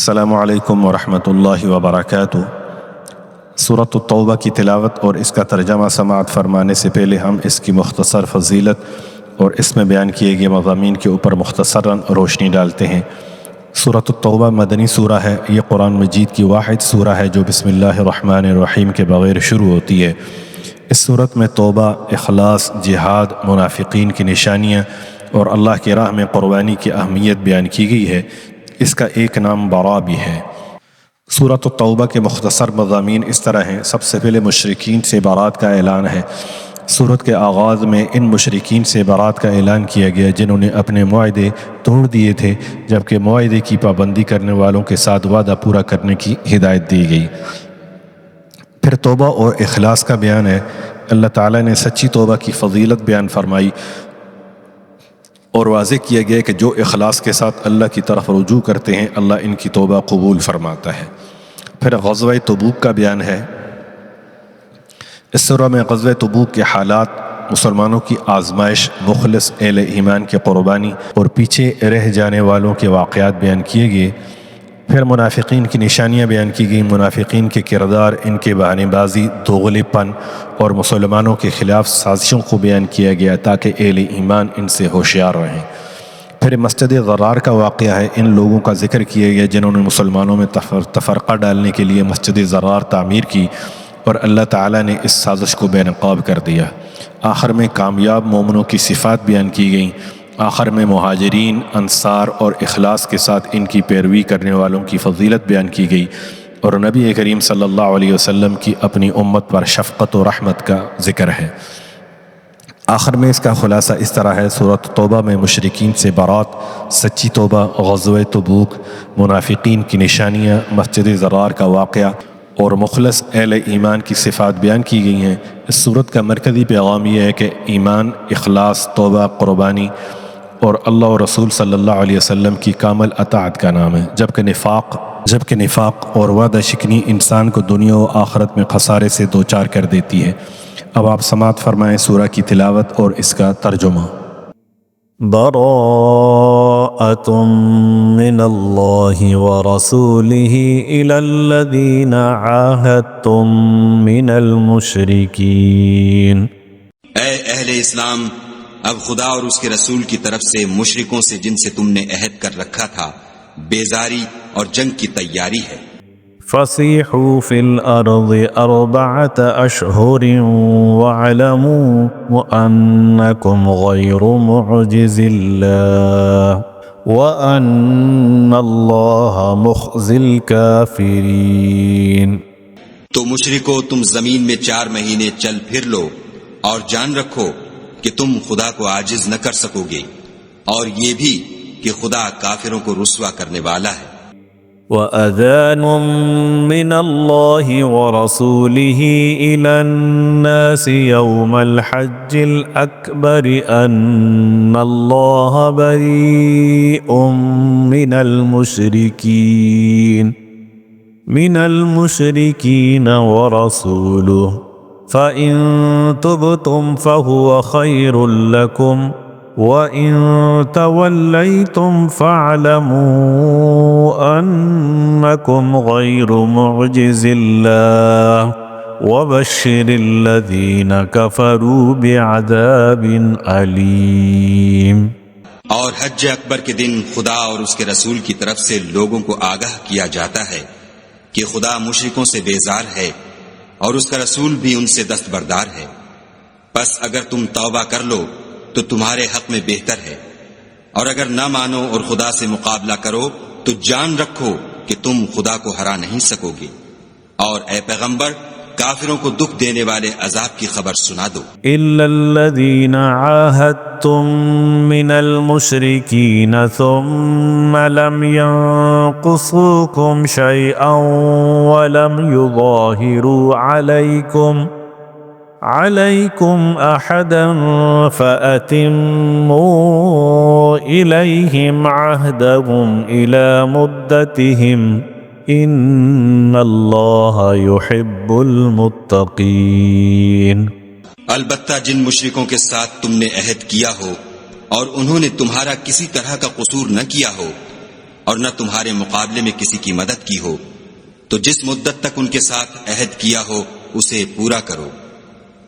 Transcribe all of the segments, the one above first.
السلام علیکم ورحمۃ اللہ وبرکاتہ۔ سورۃ التوبہ کی تلاوت اور اس کا ترجمہ سماعت فرمانے سے پہلے ہم اس کی مختصر فضیلت اور اس میں بیان کیے گئے مضامین کے اوپر مختصراً روشنی ڈالتے ہیں۔ سورۃ التوبہ مدنی سورہ ہے۔ یہ قرآن مجید کی واحد سورہ ہے جو بسم اللہ الرحمن الرحیم کے بغیر شروع ہوتی ہے۔ اس سورت میں توبہ، اخلاص، جہاد، منافقین کی نشانیاں اور اللہ کی راہ میں قربانی کی اہمیت بیان کی گئی ہے۔ اس کا ایک نام برا بھی ہے۔ سورۃ التوبہ کے مختصر مضامین اس طرح ہیں۔ سب سے پہلے مشرکین سے برات کا اعلان ہے۔ سورت کے آغاز میں ان مشرکین سے برات کا اعلان کیا گیا جنہوں نے اپنے معاہدے توڑ دیے تھے، جبکہ معاہدے کی پابندی کرنے والوں کے ساتھ وعدہ پورا کرنے کی ہدایت دی گئی۔ پھر توبہ اور اخلاص کا بیان ہے۔ اللہ تعالیٰ نے سچی توبہ کی فضیلت بیان فرمائی اور واضح کیا گیا کہ جو اخلاص کے ساتھ اللہ کی طرف رجوع کرتے ہیں اللہ ان کی توبہ قبول فرماتا ہے۔ پھر غزوہ تبوک کا بیان ہے۔ اس سورہ میں غزوہ تبوک کے حالات، مسلمانوں کی آزمائش، مخلص اہل ایمان کی قربانی اور پیچھے رہ جانے والوں کے واقعات بیان کیے گئے۔ پھر منافقین کی نشانیاں بیان کی گئیں، منافقین کے کردار، ان کے بہانے بازی، دوغلی پن اور مسلمانوں کے خلاف سازشوں کو بیان کیا گیا تاکہ اہل ایمان ان سے ہوشیار رہیں۔ پھر مسجد ضرار کا واقعہ ہے۔ ان لوگوں کا ذکر کیا گیا جنہوں نے مسلمانوں میں تفرقہ ڈالنے کے لیے مسجد ضرار تعمیر کی اور اللہ تعالیٰ نے اس سازش کو بے نقاب کر دیا۔ آخر میں کامیاب مومنوں کی صفات بیان کی گئیں۔ آخر میں مہاجرین، انصار اور اخلاص کے ساتھ ان کی پیروی کرنے والوں کی فضیلت بیان کی گئی اور نبی کریم صلی اللہ علیہ وسلم کی اپنی امت پر شفقت و رحمت کا ذکر ہے۔ آخر میں اس کا خلاصہ اس طرح ہے۔ سورۃ توبہ میں مشرکین سے برات، سچی توبہ، غزوہ تبوک، منافقین کی نشانیاں، مسجد ضرار کا واقعہ اور مخلص اہل ایمان کی صفات بیان کی گئی ہیں۔ اس سورت کا مرکزی پیغام یہ ہے کہ ایمان، اخلاص، توبہ، قربانی اور اللہ و رسول صلی اللہ علیہ وسلم کی کامل اطاعت کا نام ہے، جبکہ نفاق اور وعدہ شکنی انسان کو دنیا و آخرت میں خسارے سے دوچار کر دیتی ہے۔ اب آپ سماعت فرمائیں سورہ کی تلاوت اور اس کا ترجمہ۔ براءۃ من اللہ ورسولہ الی الذین عاہدتم من المشرکین۔ اے اہل اسلام، اب خدا اور اس کے رسول کی طرف سے مشرکوں سے جن سے تم نے عہد کر رکھا تھا بیزاری اور جنگ کی تیاری ہے۔ فَصِيحُوا فِي الْأَرْضِ 4 أشهر وَاعْلَمُوا أَنَّكُمْ غَيْرُ مُعْجِزِ اللَّهِ وَأَنَّ اللَّهَ مُخْزِي الْكَافِرِينَ۔ تو مشرکو، تم زمین میں 4 مہینے چل پھر لو اور جان رکھو کہ تم خدا کو عاجز نہ کر سکو گے، اور یہ بھی کہ خدا کافروں کو رسوا کرنے والا ہے۔ وَأَذَانٌ مِّنَ اللَّهِ وَرَسُولِهِ إِلَى النَّاسِ يَوْمَ الْحَجِّ الْأَكْبَرِ أَنَّ اللَّهَ بَرِيءٌ مِّنَ الْمُشْرِكِينَ وَرَسُولُهُ فَإِن تُبْتُمْ فَهُوَ خَيْرٌ لَّكُمْ وَإِن تَوَلَّيْتُمْ فَاعْلَمُوا أَنَّكُمْ غَيْرُ مُعْجِزِ اللَّهِ وَبَشِّرِ الَّذِينَ كَفَرُوا بِعَذَابٍ أَلِيمٍ۔ اور حج اکبر کے دن خدا اور اس کے رسول کی طرف سے لوگوں کو آگاہ کیا جاتا ہے کہ خدا مشرکوں سے بیزار ہے اور اس کا رسول بھی ان سے دستبردار ہے۔ پس اگر تم توبہ کر لو تو تمہارے حق میں بہتر ہے، اور اگر نہ مانو اور خدا سے مقابلہ کرو تو جان رکھو کہ تم خدا کو ہرا نہیں سکو گے۔ اور اے پیغمبر، کافروں کو دکھ دینے والے عذاب کی خبر سنا دو۔ إِلَّا الَّذِينَ عَاهَدتُّم مِّنَ الْمُشْرِكِينَ ثُمَّ لَمْ يَنقُصُوكُمْ شَيْئًا وَلَمْ يُظَاهِرُوا عَلَيْكُمْ أَحَدًا فَأَتِمُّوا إِلَيْهِمْ عَهْدَهُمْ إِلَى مُدَّتِهِمْ إِنَّ اللَّهَ يُحِبُّ الْمُتَّقِينَ۔ البتہ جن مشرکوں کے ساتھ تم نے عہد کیا ہو اور انہوں نے تمہارا کسی طرح کا قصور نہ کیا ہو، اور نہ تمہارے مقابلے میں کسی کی مدد کی ہو، تو جس مدت تک ان کے ساتھ عہد کیا ہو اسے پورا کرو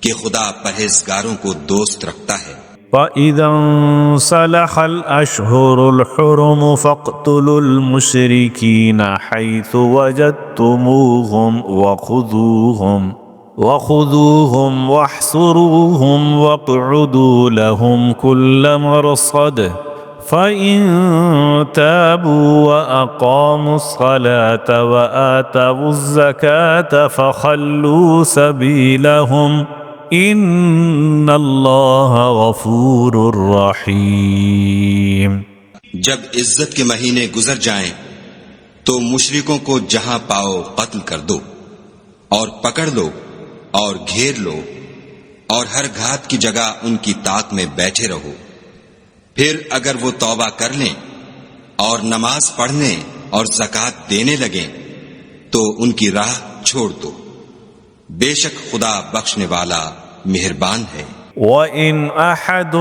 کہ خدا پرہیزگاروں کو دوست رکھتا ہے۔ فَإِذَا انْسَلَخَ الْأَشْهُرُ الْحُرُمُ فَاقْتُلُوا الْمُشْرِكِينَ حَيْثُ وَجَدتُّمُوهُمْ وَخُذُوهُمْ وَاحْصُرُوهُمْ وَاقْعُدُوا لَهُمْ كُلَّ مَرْصَدٍ فَإِن تَابُوا وَأَقَامُوا الصَّلَاةَ وَآتَوُا الزَّكَاةَ فَخَلُّوا سَبِيلَهُمْ ان اللہ غفور رحیم۔ جب عزت کے مہینے گزر جائیں تو مشرکوں کو جہاں پاؤ قتل کر دو اور پکڑ لو اور گھیر لو، اور ہر گھات کی جگہ ان کی طاق میں بیٹھے رہو۔ پھر اگر وہ توبہ کر لیں اور نماز پڑھنے اور زکوٰۃ دینے لگیں تو ان کی راہ چھوڑ دو، بے شک خدا بخشنے والا مہربان ہے۔ وَإِنْ أَحَدٌ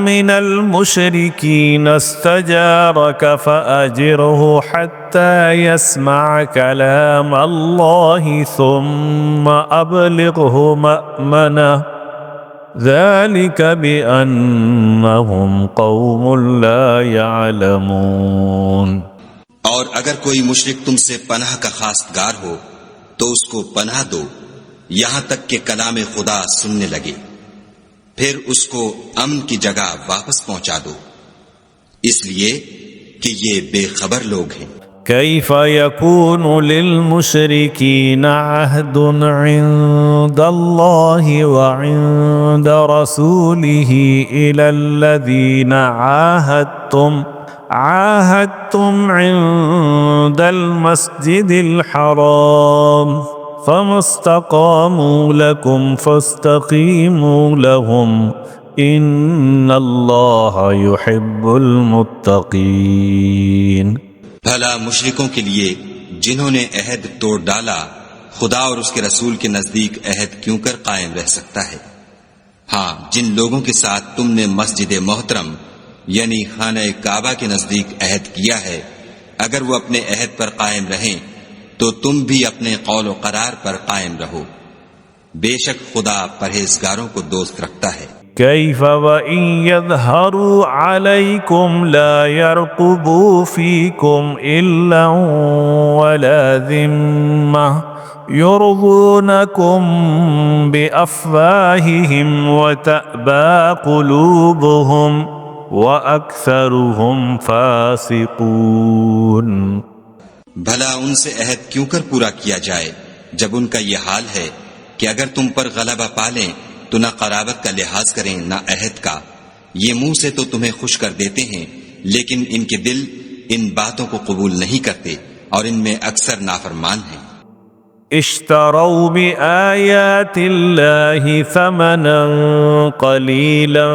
مِّنَ الْمُشْرِكِينَ اسْتَجَارَكَ فَأَجِرْهُ حَتَّى يَسْمَعَ كَلَامَ اللَّهِ ثُمَّ أَبْلِغْهُ مَأْمَنَهُ ذَلِكَ بِأَنَّهُمْ قَوْمٌ لَا يَعْلَمُونَ۔ اور اگر کوئی مشرک تم سے پناہ کا خواستگار ہو تو اس کو پناہ دو یہاں تک کہ کلام خدا سننے لگے، پھر اس کو امن کی جگہ واپس پہنچا دو، اس لیے کہ یہ بے خبر لوگ ہیں۔ كيف يكون للمشركين عهد عند الله وعند رسوله إلى الذين عاهدتم عند المسجد الحرام فما استقاموا لكم فاستقيموا لهم ان اللہ يحب المتقین۔ بھلا مشرکوں کے لیے جنہوں نے عہد توڑ ڈالا خدا اور اس کے رسول کے نزدیک عہد کیوں کر قائم رہ سکتا ہے؟ ہاں، جن لوگوں کے ساتھ تم نے مسجد محترم یعنی خانہ کعبہ کے نزدیک عہد کیا ہے، اگر وہ اپنے عہد پر قائم رہیں تو تم بھی اپنے قول و قرار پر قائم رہو، بے شک خدا پرہیزگاروں کو دوست رکھتا ہے۔ كيف وإن يظهروا عليكم لا يرقبوا فيكم إلا ولا ذمة يرضونكم بأفواههم وتأبى قلوبهم وأكثرهم فاسقون۔ بھلا ان سے عہد کیوں کر پورا کیا جائے جب ان کا یہ حال ہے کہ اگر تم پر غلبہ پالیں تو نہ قرابت کا لحاظ کریں نہ عہد کا، یہ منہ سے تو تمہیں خوش کر دیتے ہیں لیکن ان کے دل ان باتوں کو قبول نہیں کرتے اور ان میں اکثر نافرمان ہیں۔ اشتروا بآیات اللہ ثمنا قلیلا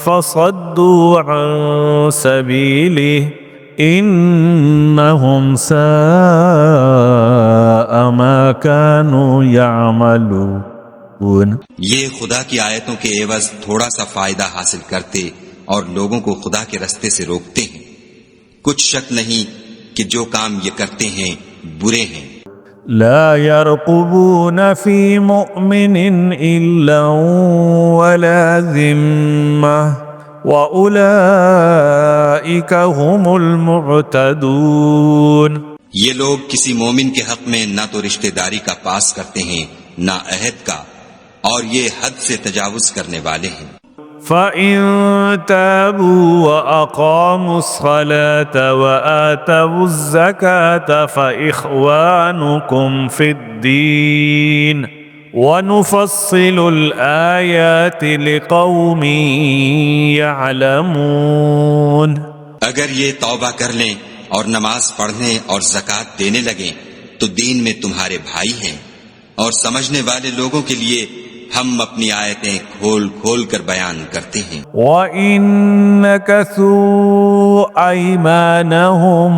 فصدوا عن سبیلہ انہم ساء ما كانوا يعملون۔ یہ خدا کی آیتوں کے عوض تھوڑا سا فائدہ حاصل کرتے اور لوگوں کو خدا کے رستے سے روکتے ہیں، کچھ شک نہیں کہ جو کام یہ کرتے ہیں برے ہیں۔ لا يرقبون في مؤمن إلا ولا ذمة وأولئك هم المعتدون۔ یہ لوگ کسی مومن کے حق میں نہ تو رشتہ داری کا پاس کرتے ہیں نہ عہد کا، اور یہ حد سے تجاوز کرنے والے ہیں۔ فَإِن تَابُوا وَأَقَامُوا الصَّلَاةَ وَآتَوُا الزَّكَاةَ فَإِخْوَانُكُمْ فِي الدِّينِ وَنُفَصِّلُ الْآيَاتِ لِقَوْمٍ يَعْلَمُونَ۔ اگر یہ توبہ کر لیں اور نماز پڑھنے اور زکوٰۃ دینے لگیں تو دین میں تمہارے بھائی ہیں، اور سمجھنے والے لوگوں کے لیے ہم اپنی آیتیں کھول کھول کر بیان کرتے ہیں۔ وَإِن نَكَثُوا أَيْمَانَهُم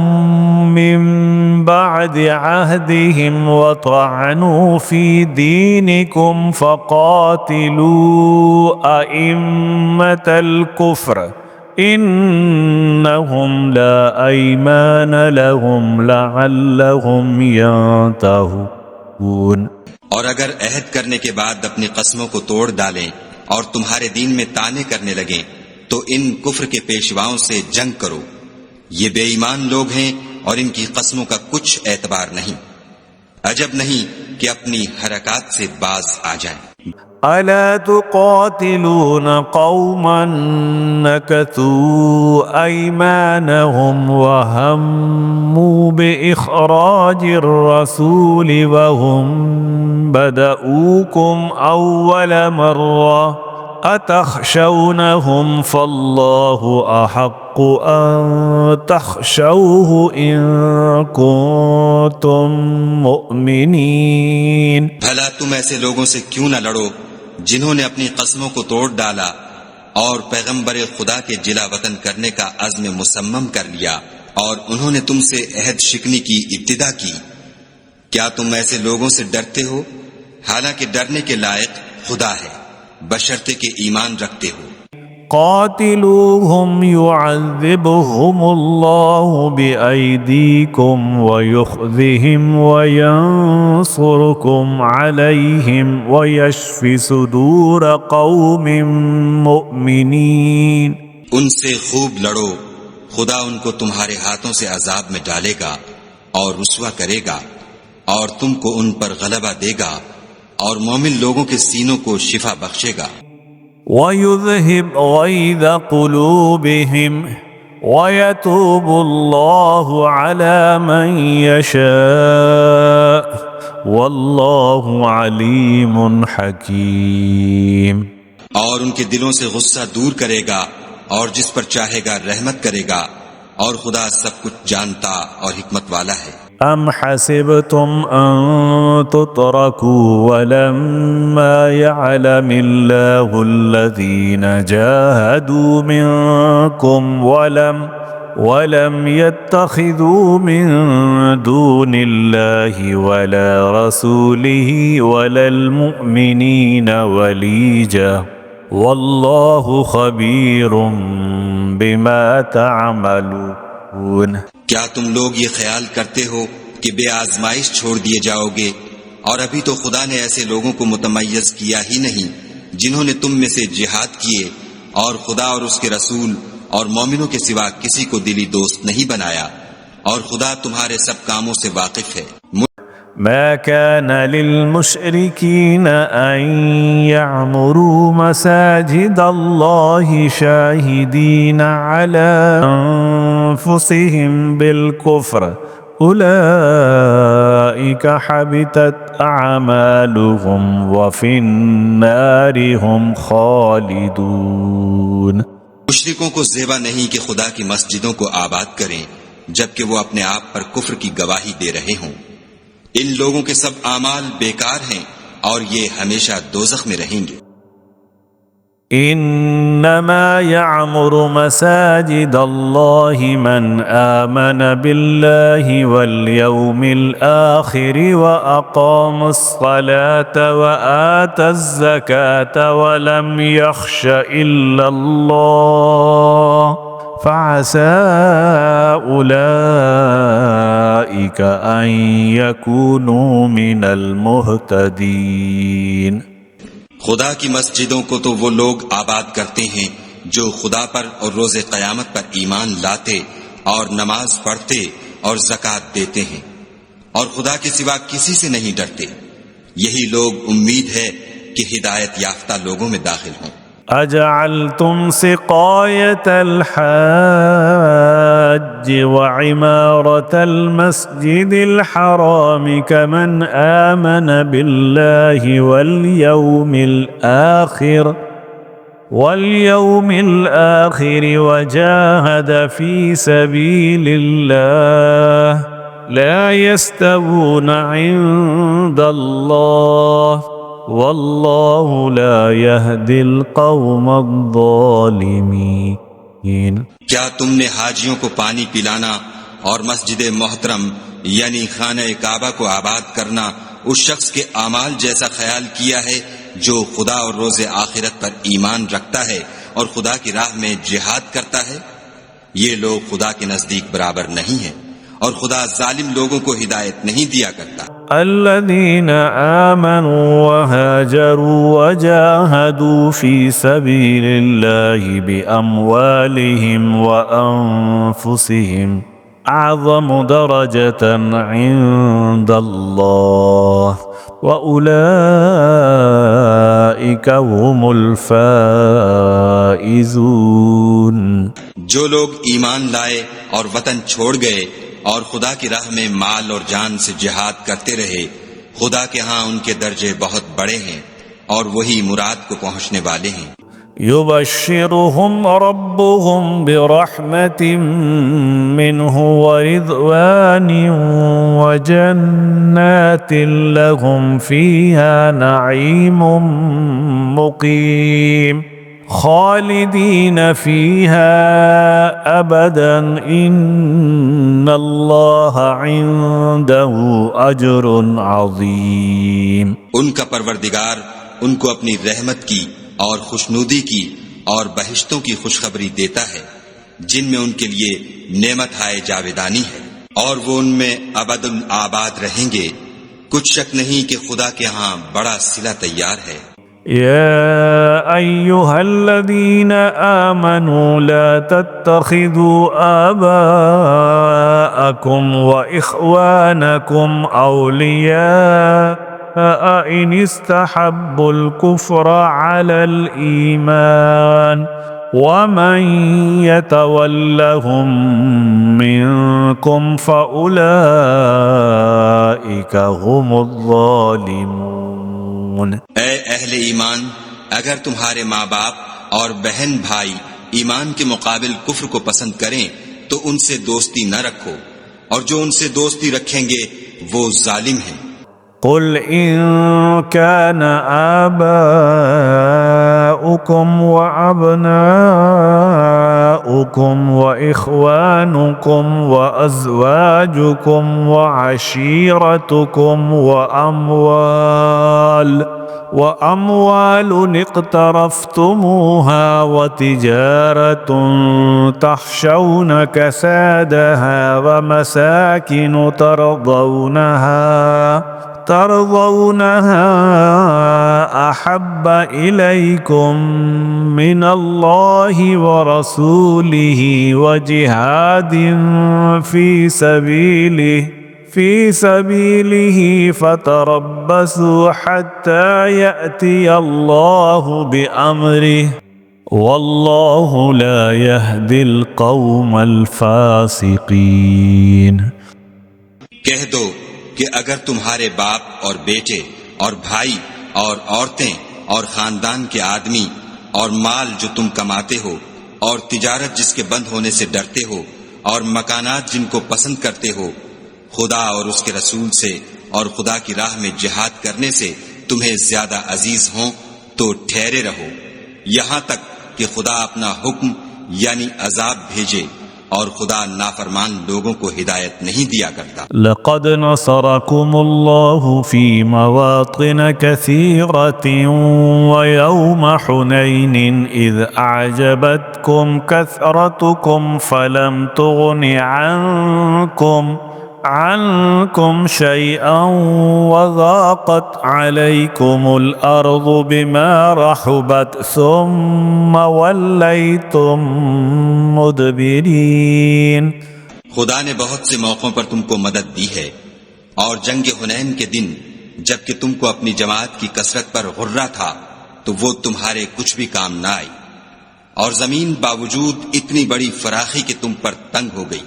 مِّن بَعْدِ عَهْدِهِمْ وَطَعَنُوا فِي دِينِكُمْ فَقَاتِلُوا أَئِمَّةَ الْكُفْرِ إنهم لا أيمان لهم لعلهم ينتهون. اور اگر عہد کرنے کے بعد اپنی قسموں کو توڑ ڈالیں اور تمہارے دین میں طعنے کرنے لگیں تو ان کفر کے پیشواؤں سے جنگ کرو. یہ بے ایمان لوگ ہیں اور ان کی قسموں کا کچھ اعتبار نہیں. عجب نہیں کہ اپنی حرکات سے باز آ جائیں. ألا تقاتلون قوما نكثوا أيمانهم وهموا بإخراج الرسول وهم بدؤوكم أول مرة أتخشونهم فالله أحق أن تخشوه إن كنتم مؤمنين. بھلا تم ایسے لوگوں سے کیوں نہ لڑو جنہوں نے اپنی قسموں کو توڑ ڈالا اور پیغمبر خدا کے جلا وطن کرنے کا عزم مصمم کر لیا اور انہوں نے تم سے عہد شکنی کی ابتدا کی. کیا تم ایسے لوگوں سے ڈرتے ہو؟ حالانکہ ڈرنے کے لائق خدا ہے بشرطے کہ ایمان رکھتے ہو. قاتلوهم يعذبهم الله بأيديكم ويخذهم وينصركم عليهم ويشفي صدور قوم مؤمنين. ان سے خوب لڑو، خدا ان کو تمہارے ہاتھوں سے عذاب میں ڈالے گا اور رسوا کرے گا اور تم کو ان پر غلبہ دے گا اور مومن لوگوں کے سینوں کو شفا بخشے گا. وَيُذْهِبْ غَيْظَ قُلُوبِهِمْ وَيَتُوبُ اللَّهُ عَلَى مَن يَشَاءُ وَاللَّهُ عَلِيمٌ حَكِيمٌ. اور ان کے دلوں سے غصہ دور کرے گا اور جس پر چاہے گا رحمت کرے گا اور خدا سب کچھ جانتا اور حکمت والا ہے. أَمْ حَسِبْتُمْ أَن تُتْرَكُوا وَلَمَّا يَعْلَمِ اللَّهُ الَّذِينَ جَاهَدُوا مِنكُمْ وَلَمْ يَتَّخِذُوا مِن دُونِ اللَّهِ وَلَا رَسُولِهِ وَلَا الْمُؤْمِنِينَ وَلِيجًا وَاللَّهُ خَبِيرٌ بِمَا تَعْمَلُونَ. کیا تم لوگ یہ خیال کرتے ہو کہ بے آزمائش چھوڑ دیے جاؤ گے؟ اور ابھی تو خدا نے ایسے لوگوں کو متمیز کیا ہی نہیں جنہوں نے تم میں سے جہاد کیے اور خدا اور اس کے رسول اور مومنوں کے سوا کسی کو دلی دوست نہیں بنایا اور خدا تمہارے سب کاموں سے واقف ہے. ما كان للمشركين أن يعمروا مساجد الله شاهدين على أنفسهم بالكفر أولئك حبطت أعمالهم وفي النار هم خالدون. مشرکوں کو زیبا نہیں کہ خدا کی مسجدوں کو آباد کریں جبکہ وہ اپنے آپ پر کفر کی گواہی دے رہے ہوں. ان لوگوں کے سب اعمال بیکار ہیں اور یہ ہمیشہ دوزخ میں رہیں گے. انما يعمر مساجد الله من آمن بالله واليوم الآخر وأقام الصلاة وآتى الزكاة ولم يخش إلا الله فعسى أولئك أن يكونوا من المهتدين. خدا کی مسجدوں کو تو وہ لوگ آباد کرتے ہیں جو خدا پر اور روز قیامت پر ایمان لاتے اور نماز پڑھتے اور زکوٰۃ دیتے ہیں اور خدا کے سوا کسی سے نہیں ڈرتے. یہی لوگ امید ہے کہ ہدایت یافتہ لوگوں میں داخل ہوں. أجعلتم سقاية الحاج وعمارة المسجد الحرام كمن آمن بالله واليوم الآخر وجاهد في سبيل الله لا يستوون عند الله واللہ لا يهدی القوم الظالمین. کیا تم نے حاجیوں کو پانی پلانا اور مسجد محترم یعنی خانہ کعبہ کو آباد کرنا اس شخص کے اعمال جیسا خیال کیا ہے جو خدا اور روز آخرت پر ایمان رکھتا ہے اور خدا کی راہ میں جہاد کرتا ہے، یہ لوگ خدا کے نزدیک برابر نہیں ہیں، اور خدا ظالم لوگوں کو ہدایت نہیں دیا کرتا۔ الذين آمنوا وهاجروا وجاهدوا في سبيل الله بأموالهم وأنفسهم أعظم درجة عند الله وأولئك هم الفائزون۔ جو لوگ ایمان لائے اور وطن چھوڑ گئے اور خدا کی راہ میں مال اور جان سے جہاد کرتے رہے، خدا کے ہاں ان کے درجے بہت بڑے ہیں اور وہی مراد کو پہنچنے والے ہیں۔ يبشرهم ربهم برحمة منه ورضوان وجنات لهم فيها نعيم مقيم خالدين فيها أبدا إن الله عنده أجر عظيم۔ ان کا پروردگار ان کو اپنی رحمت کی اور خوشنودی کی اور بہشتوں کی خوشخبری دیتا ہے جن میں ان کے لیے نعمت ہائے جاویدانی ہے، اور وہ ان میں ابد الآباد رہیں گے۔ کچھ شک نہیں کہ خدا کے ہاں بڑا صلہ تیار ہے۔ يا أيها الذين آمنوا لا تتخذوا آباءكم وإخوانكم أولياء إن استحبوا الكفر على الإيمان ومن يتولهم منكم فأولئك هم الظالمون۔ اے اہل ایمان، اگر تمہارے ماں باپ اور بہن بھائی ایمان کے مقابل کفر کو پسند کریں تو ان سے دوستی نہ رکھو، اور جو ان سے دوستی رکھیں گے وہ ظالم ہیں۔ قل إن كان آباؤكم وأبناؤكم وإخوانكم وأزواجكم وعشيرتكم وأموال اقترفتموها وتجارة تخشون كسادها ومساكن ترضونها أحب إليكم من الله ورسوله وجهاد في سبيله فتربصوا حتى يأتي الله بأمره والله لا يهدي القوم الفاسقين۔ کہہ دو کہ اگر تمہارے باپ اور بیٹے اور بھائی اور عورتیں اور خاندان کے آدمی اور مال جو تم کماتے ہو اور تجارت جس کے بند ہونے سے ڈرتے ہو اور مکانات جن کو پسند کرتے ہو خدا اور اس کے رسول سے اور خدا کی راہ میں جہاد کرنے سے تمہیں زیادہ عزیز ہوں تو ٹھہرے رہو یہاں تک کہ خدا اپنا حکم یعنی عذاب بھیجے، اور خدا نافرمان لوگوں کو ہدایت نہیں دیا کرتا۔ لقد نصركم الله في مواطن كثيرة ويوم حنين إذ أعجبتكم كثرتكم فلم تغن عنكم شيئا وضاقت عليكم الأرض بما رحبت ثم وليتم مدبرين۔ خدا نے بہت سے موقعوں پر تم کو مدد دی ہے، اور جنگ حنین کے دن جبکہ تم کو اپنی جماعت کی کثرت پر غرہ تھا تو وہ تمہارے کچھ بھی کام نہ آئی، اور زمین باوجود اتنی بڑی فراخی کہ تم پر تنگ ہو گئی،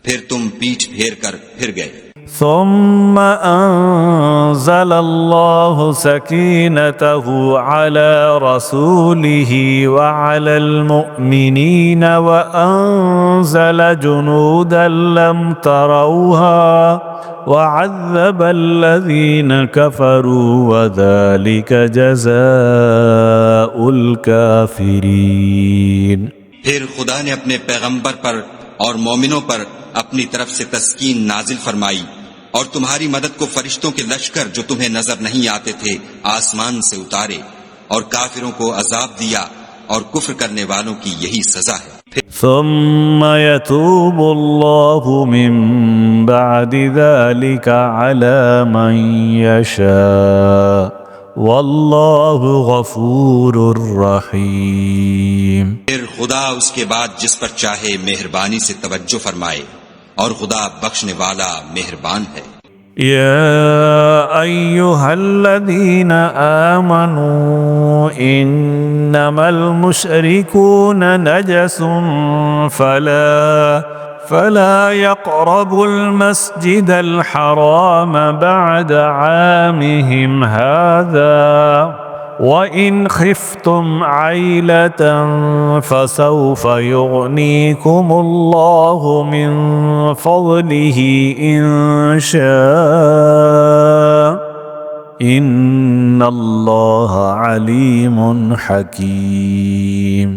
پھر تم پیٹھ پھیر کر پھر گئے۔ ثم أنزل الله سكينته على رسوله وعلى المؤمنين وأنزل جنودا لم تروها وعذب الذين كفروا وذلك جزاء الكافرين۔ پھر خدا نے اپنے پیغمبر پر اور مومنوں پر اپنی طرف سے تسکین نازل فرمائی، اور تمہاری مدد کو فرشتوں کے لشکر جو تمہیں نظر نہیں آتے تھے آسمان سے اتارے، اور کافروں کو عذاب دیا، اور کفر کرنے والوں کی یہی سزا ہے. ثم يتوب الله من بعد ذلك على من يشاء والله غفور رحيم. پھر خدا اس کے بعد جس پر چاہے مہربانی سے توجہ فرمائے اور خدا بخشنے والا مہربان ہے. يا أيها الذين آمنوا إنما المشركون نجس فلا يقربوا المسجد الحرام بعد عامهم هذا وَإِنْ خِفْتُمْ عَيْلَةً فَسَوْفَ يُغْنِيكُمُ اللَّهُ مِنْ فَضْلِهِ إِنْ شَاءَ إِنَّ اللَّهَ عَلِيمٌ حَكِيمٌ.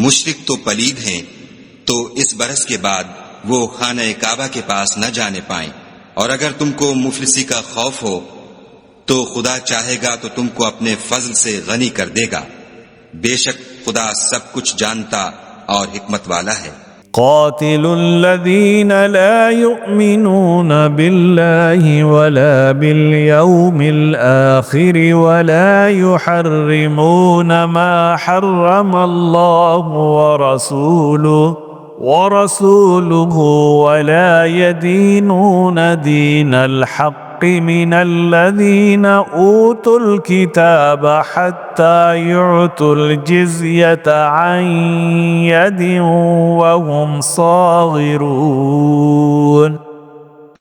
مشرک تو پلید ہیں تو اس برس کے بعد وہ خانہ کعبہ کے پاس نہ جانے پائیں، اور اگر تم کو مفلسی کا خوف ہو تو خدا چاہے گا تو تم کو اپنے فضل سے غنی کر دے گا. بے شک خدا سب کچھ جانتا اور حکمت والا ہے. قاتل الذين لا يؤمنون بالله ولا باليوم الآخر ولا يحرمون ما حرم الله ورسوله ولا يدينون دين الحق من الذين أوتوا الكتاب حتى يعطوا الجزية عن يد وهم صاغرون.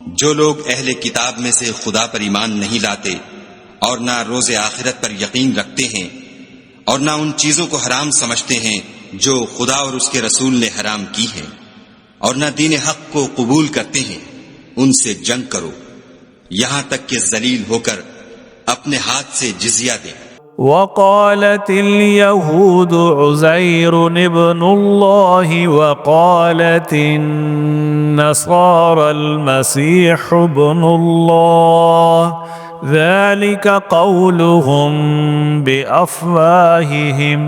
جو لوگ اہل کتاب میں سے خدا پر ایمان نہیں لاتے اور نہ روز آخرت پر یقین رکھتے ہیں اور نہ ان چیزوں کو حرام سمجھتے ہیں جو خدا اور اس کے رسول نے حرام کی ہیں اور نہ دین حق کو قبول کرتے ہیں، ان سے جنگ کرو یہاں تک کہ ذلیل ہو کر اپنے ہاتھ سے جزیہ دیں. وقالت اليهود عزير ابن الله وقالت النصارى المسيح ابن الله ذلك قولهم بأفواههم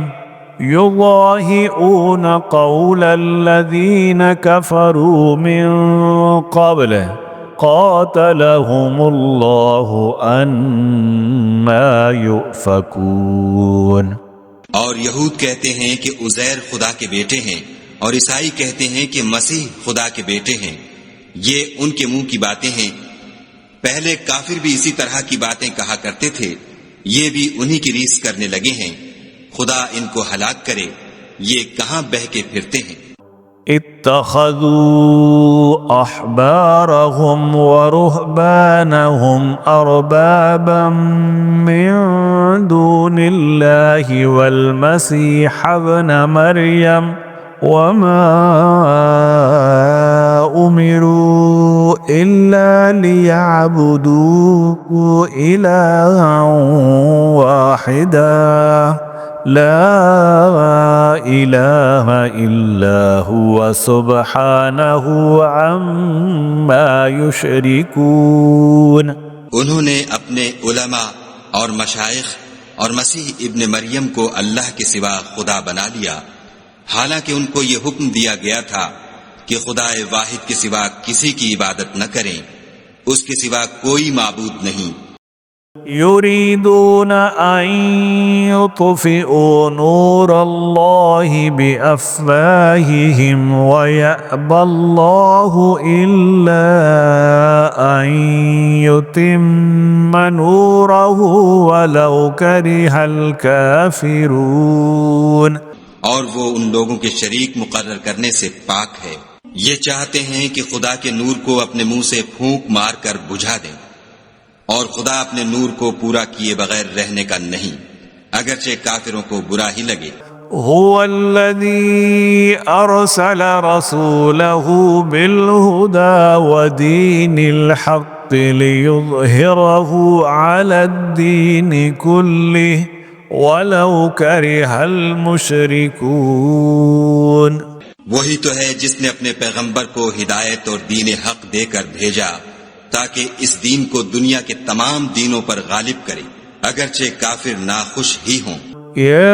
يضاهئون قول الذين كفروا من قبل قاتلهم الله أنا يؤفكون. اور یہود کہتے ہیں کہ عزیر خدا کے بیٹے ہیں اور عیسائی کہتے ہیں کہ مسیح خدا کے بیٹے ہیں. یہ ان کے منہ کی باتیں ہیں. پہلے کافر بھی اسی طرح کی باتیں کہا کرتے تھے، یہ بھی انہی کی ریس کرنے لگے ہیں. خدا ان کو ہلاک کرے، یہ کہاں بہہ کے پھرتے ہیں. اتخذوا احبارهم ورهبانهم اربابا من دون الله والمسيح ابن مريم وما امروا الا ليعبدوا الها واحدا لا الہ الا هو سبحانہ عما یشرکون. انہوں نے اپنے علماء اور مشائخ اور مسیح ابن مریم کو اللہ کے سوا خدا بنا لیا، حالانکہ ان کو یہ حکم دیا گیا تھا کہ خدا واحد کے سوا کسی کی عبادت نہ کریں، اس کے سوا کوئی معبود نہیں. يريدون أن يطفئوا نور الله بأفواههم ويأبى الله إلا أن يتم نوره ولو كره الكافرون. اور وہ ان لوگوں کے شریک مقرر کرنے سے پاک ہے، یہ چاہتے ہیں کہ خدا کے نور کو اپنے منہ سے پھونک مار کر بجھا دیں، اور خدا اپنے نور کو پورا کیے بغیر رہنے کا نہیں، اگرچہ کافروں کو برا ہی لگے. هو الذي أرسل رسوله بالهدى ودين الحق ليظهره على الدين كله ولو كره المشركون. وہی تو ہے جس نے اپنے پیغمبر کو ہدایت اور دین حق دے کر بھیجا تاکہ اس دین کو دنیا کے تمام دینوں پر غالب کرے، اگرچہ کافر ناخوش ہی ہوں. یا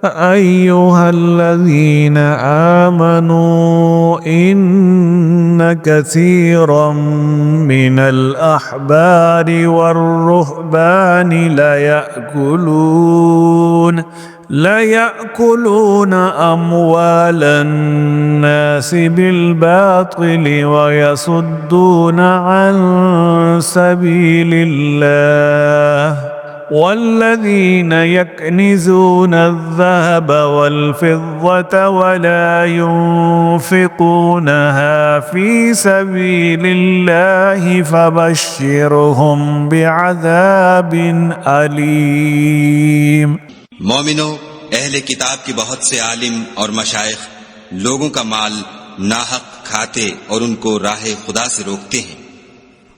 أيها الذين آمنوا إن كثيرا من الأحبار والرهبان ليأكلون أموال الناس بالباطل ويصدون عن سبيل الله والذين يكنزون الذهب والفضة ولا ينفقونها في سبيل الله فبشرهم بعذاب أليم. مومنو، اہل کتاب کے بہت سے عالم اور مشائخ لوگوں کا مال ناحق کھاتے اور ان کو راہ خدا سے روکتے ہیں،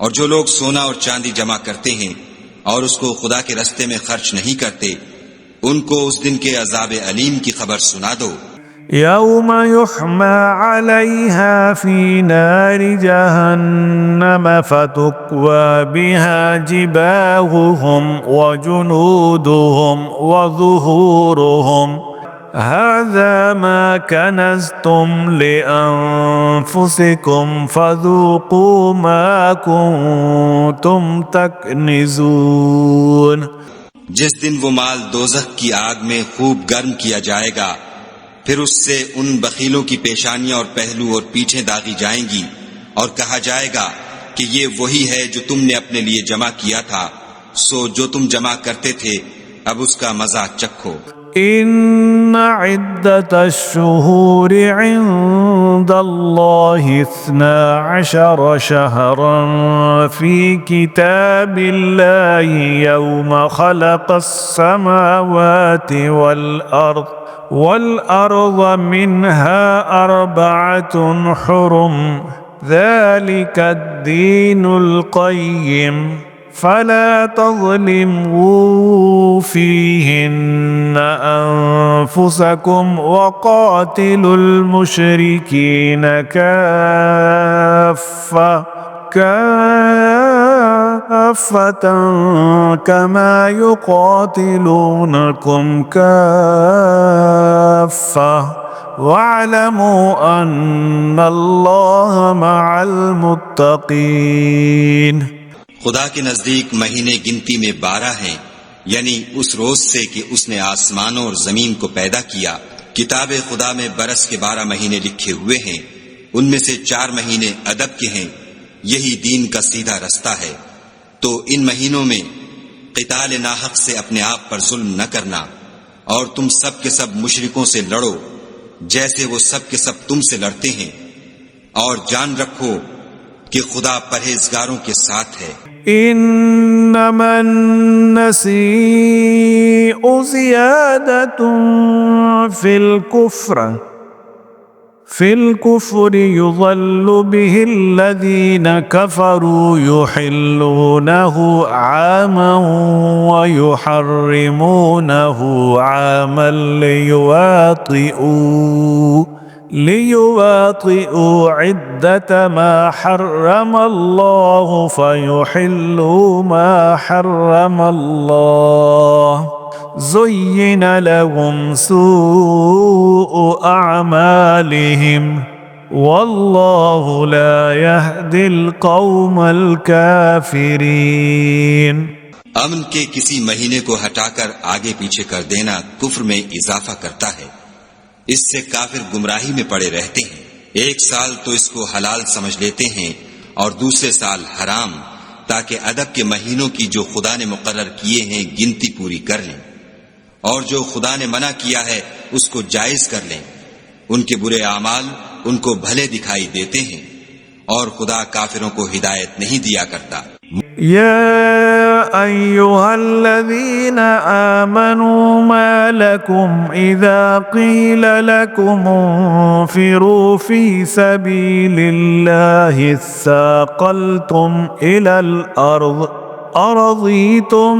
اور جو لوگ سونا اور چاندی جمع کرتے ہیں اور اس کو خدا کے رستے میں خرچ نہیں کرتے، ان کو اس دن کے عذاب علیم کی خبر سنا دو. يوم يحمى عليها في نار جهنم فتكوى بها جباههم وجنودهم وظهورهم هذا ما كنزتم لأنفسكم فذوقوا ما كنتم تكنزون. جس دن وہ مال دوزخ کی آگ میں خوب گرم کیا جائے گا، پھر اس سے ان بخیلوں کی پیشانیاں اور پہلو اور پیٹھیں داغی جائیں گی، اور کہا جائے گا کہ یہ وہی ہے جو تم نے اپنے لیے جمع کیا تھا، سو جو تم جمع کرتے تھے اب اس کا مزہ چکھو. إن عدة الشهور عند الله 12 شهرا في كتاب الله يوم خلق السماوات والأرض منها 4 حرم ذلك الدين القيم فلا تظلموا فيهن أنفسكم وقاتلوا المشركين كافة كما يقاتلونكم كافة واعلموا أن الله مع المتقين. خدا کے نزدیک مہینے گنتی میں 12 ہیں، یعنی اس روز سے کہ اس نے آسمانوں اور زمین کو پیدا کیا. کتاب خدا میں برس کے 12 مہینے لکھے ہوئے ہیں، ان میں سے 4 مہینے ادب کے ہیں، یہی دین کا سیدھا رستہ ہے. تو ان مہینوں میں قتال ناحق سے اپنے آپ پر ظلم نہ کرنا، اور تم سب کے سب مشرکوں سے لڑو جیسے وہ سب کے سب تم سے لڑتے ہیں، اور جان رکھو کہ خدا پرہیزگاروں کے ساتھ ہے. انما النسيء زيادة في الكفر يضل به الذين كفروا يحلونه عاما ويحرمونه عاما ليواطئوا عدة ما حرم الله فيحلوا ما حرم الله زين لهم سوء أعمالهم والله لا يهدي القوم الكافرين. امن کے کسی مہینے کو ہٹا کر آگے پیچھے کر دینا کفر میں اضافہ کرتا ہے، اس سے کافر گمراہی میں پڑے رہتے ہیں. ایک سال تو اس کو حلال سمجھ لیتے ہیں اور دوسرے سال حرام، تاکہ ادب کے مہینوں کی جو خدا نے مقرر کیے ہیں گنتی پوری کر لیں، اور جو خدا نے منع کیا ہے اس کو جائز کر لیں. ان کے برے اعمال ان کو بھلے دکھائی دیتے ہیں، اور خدا کافروں کو ہدایت نہیں دیا کرتا. يا أيها الذين آمنوا ما لكم إذا قيل لكم انفروا في سبيل الله اثاقلتم إلى الأرض أرضيتم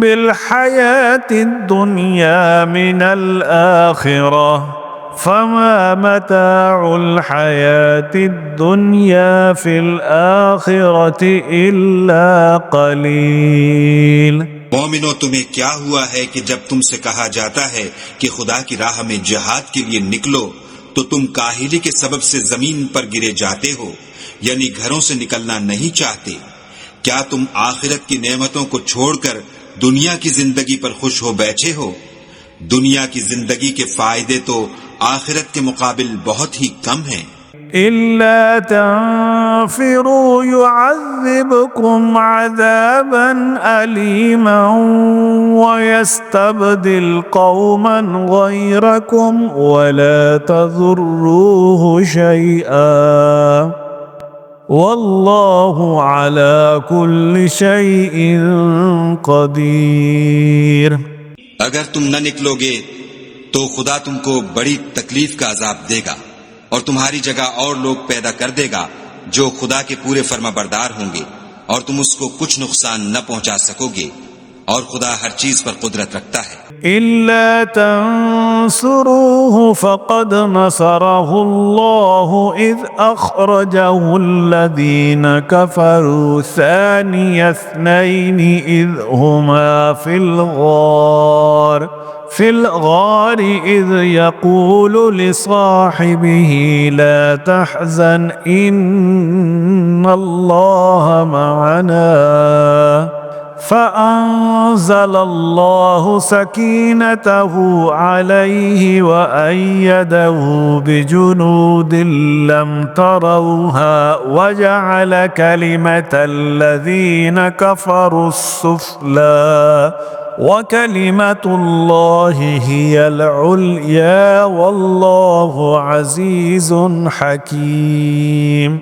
بالحياة الدنيا من الآخرة فما متاع الحياة الدنيا في الآخرة إلا قليل۔ مومنو، تمہیں کیا ہوا ہے کہ جب تم سے کہا جاتا ہے کہ خدا کی راہ میں جہاد کے لیے نکلو تو تم کاہلی کے سبب سے زمین پر گرے جاتے ہو، یعنی گھروں سے نکلنا نہیں چاہتے؟ کیا تم آخرت کی نعمتوں کو چھوڑ کر دنیا کی زندگی پر خوش ہو بیٹھے ہو؟ دنیا کی زندگی کے فائدے تو آخرت کے مقابل بہت ہی کم ہیں۔ إلا تنفروا يعذبكم عذابا أليما ويستبدل قوما غيركم ولا تضروه شيئا والله على كل شيء قدير۔ اگر تم نہ نکلو گے تو خدا تم کو بڑی تکلیف کا عذاب دے گا اور تمہاری جگہ اور لوگ پیدا کر دے گا جو خدا کے پورے فرما بردار ہوں گے، اور تم اس کو کچھ نقصان نہ پہنچا سکو گے، اور خدا ہر چیز پر قدرت رکھتا ہے۔ إلا تنصروه فقد نصره الله إذ أخرجه الذين كفروا ثاني اثنين إذ هما في الغار إذ يقول لصاحبه لا تحزن إن الله معنا فأنزل الله سكينته عليه وأيده بجنود لم تروها وجعل كلمة الذين كفروا السفلى وكلمة الله هي العليا والله عزيز حكيم۔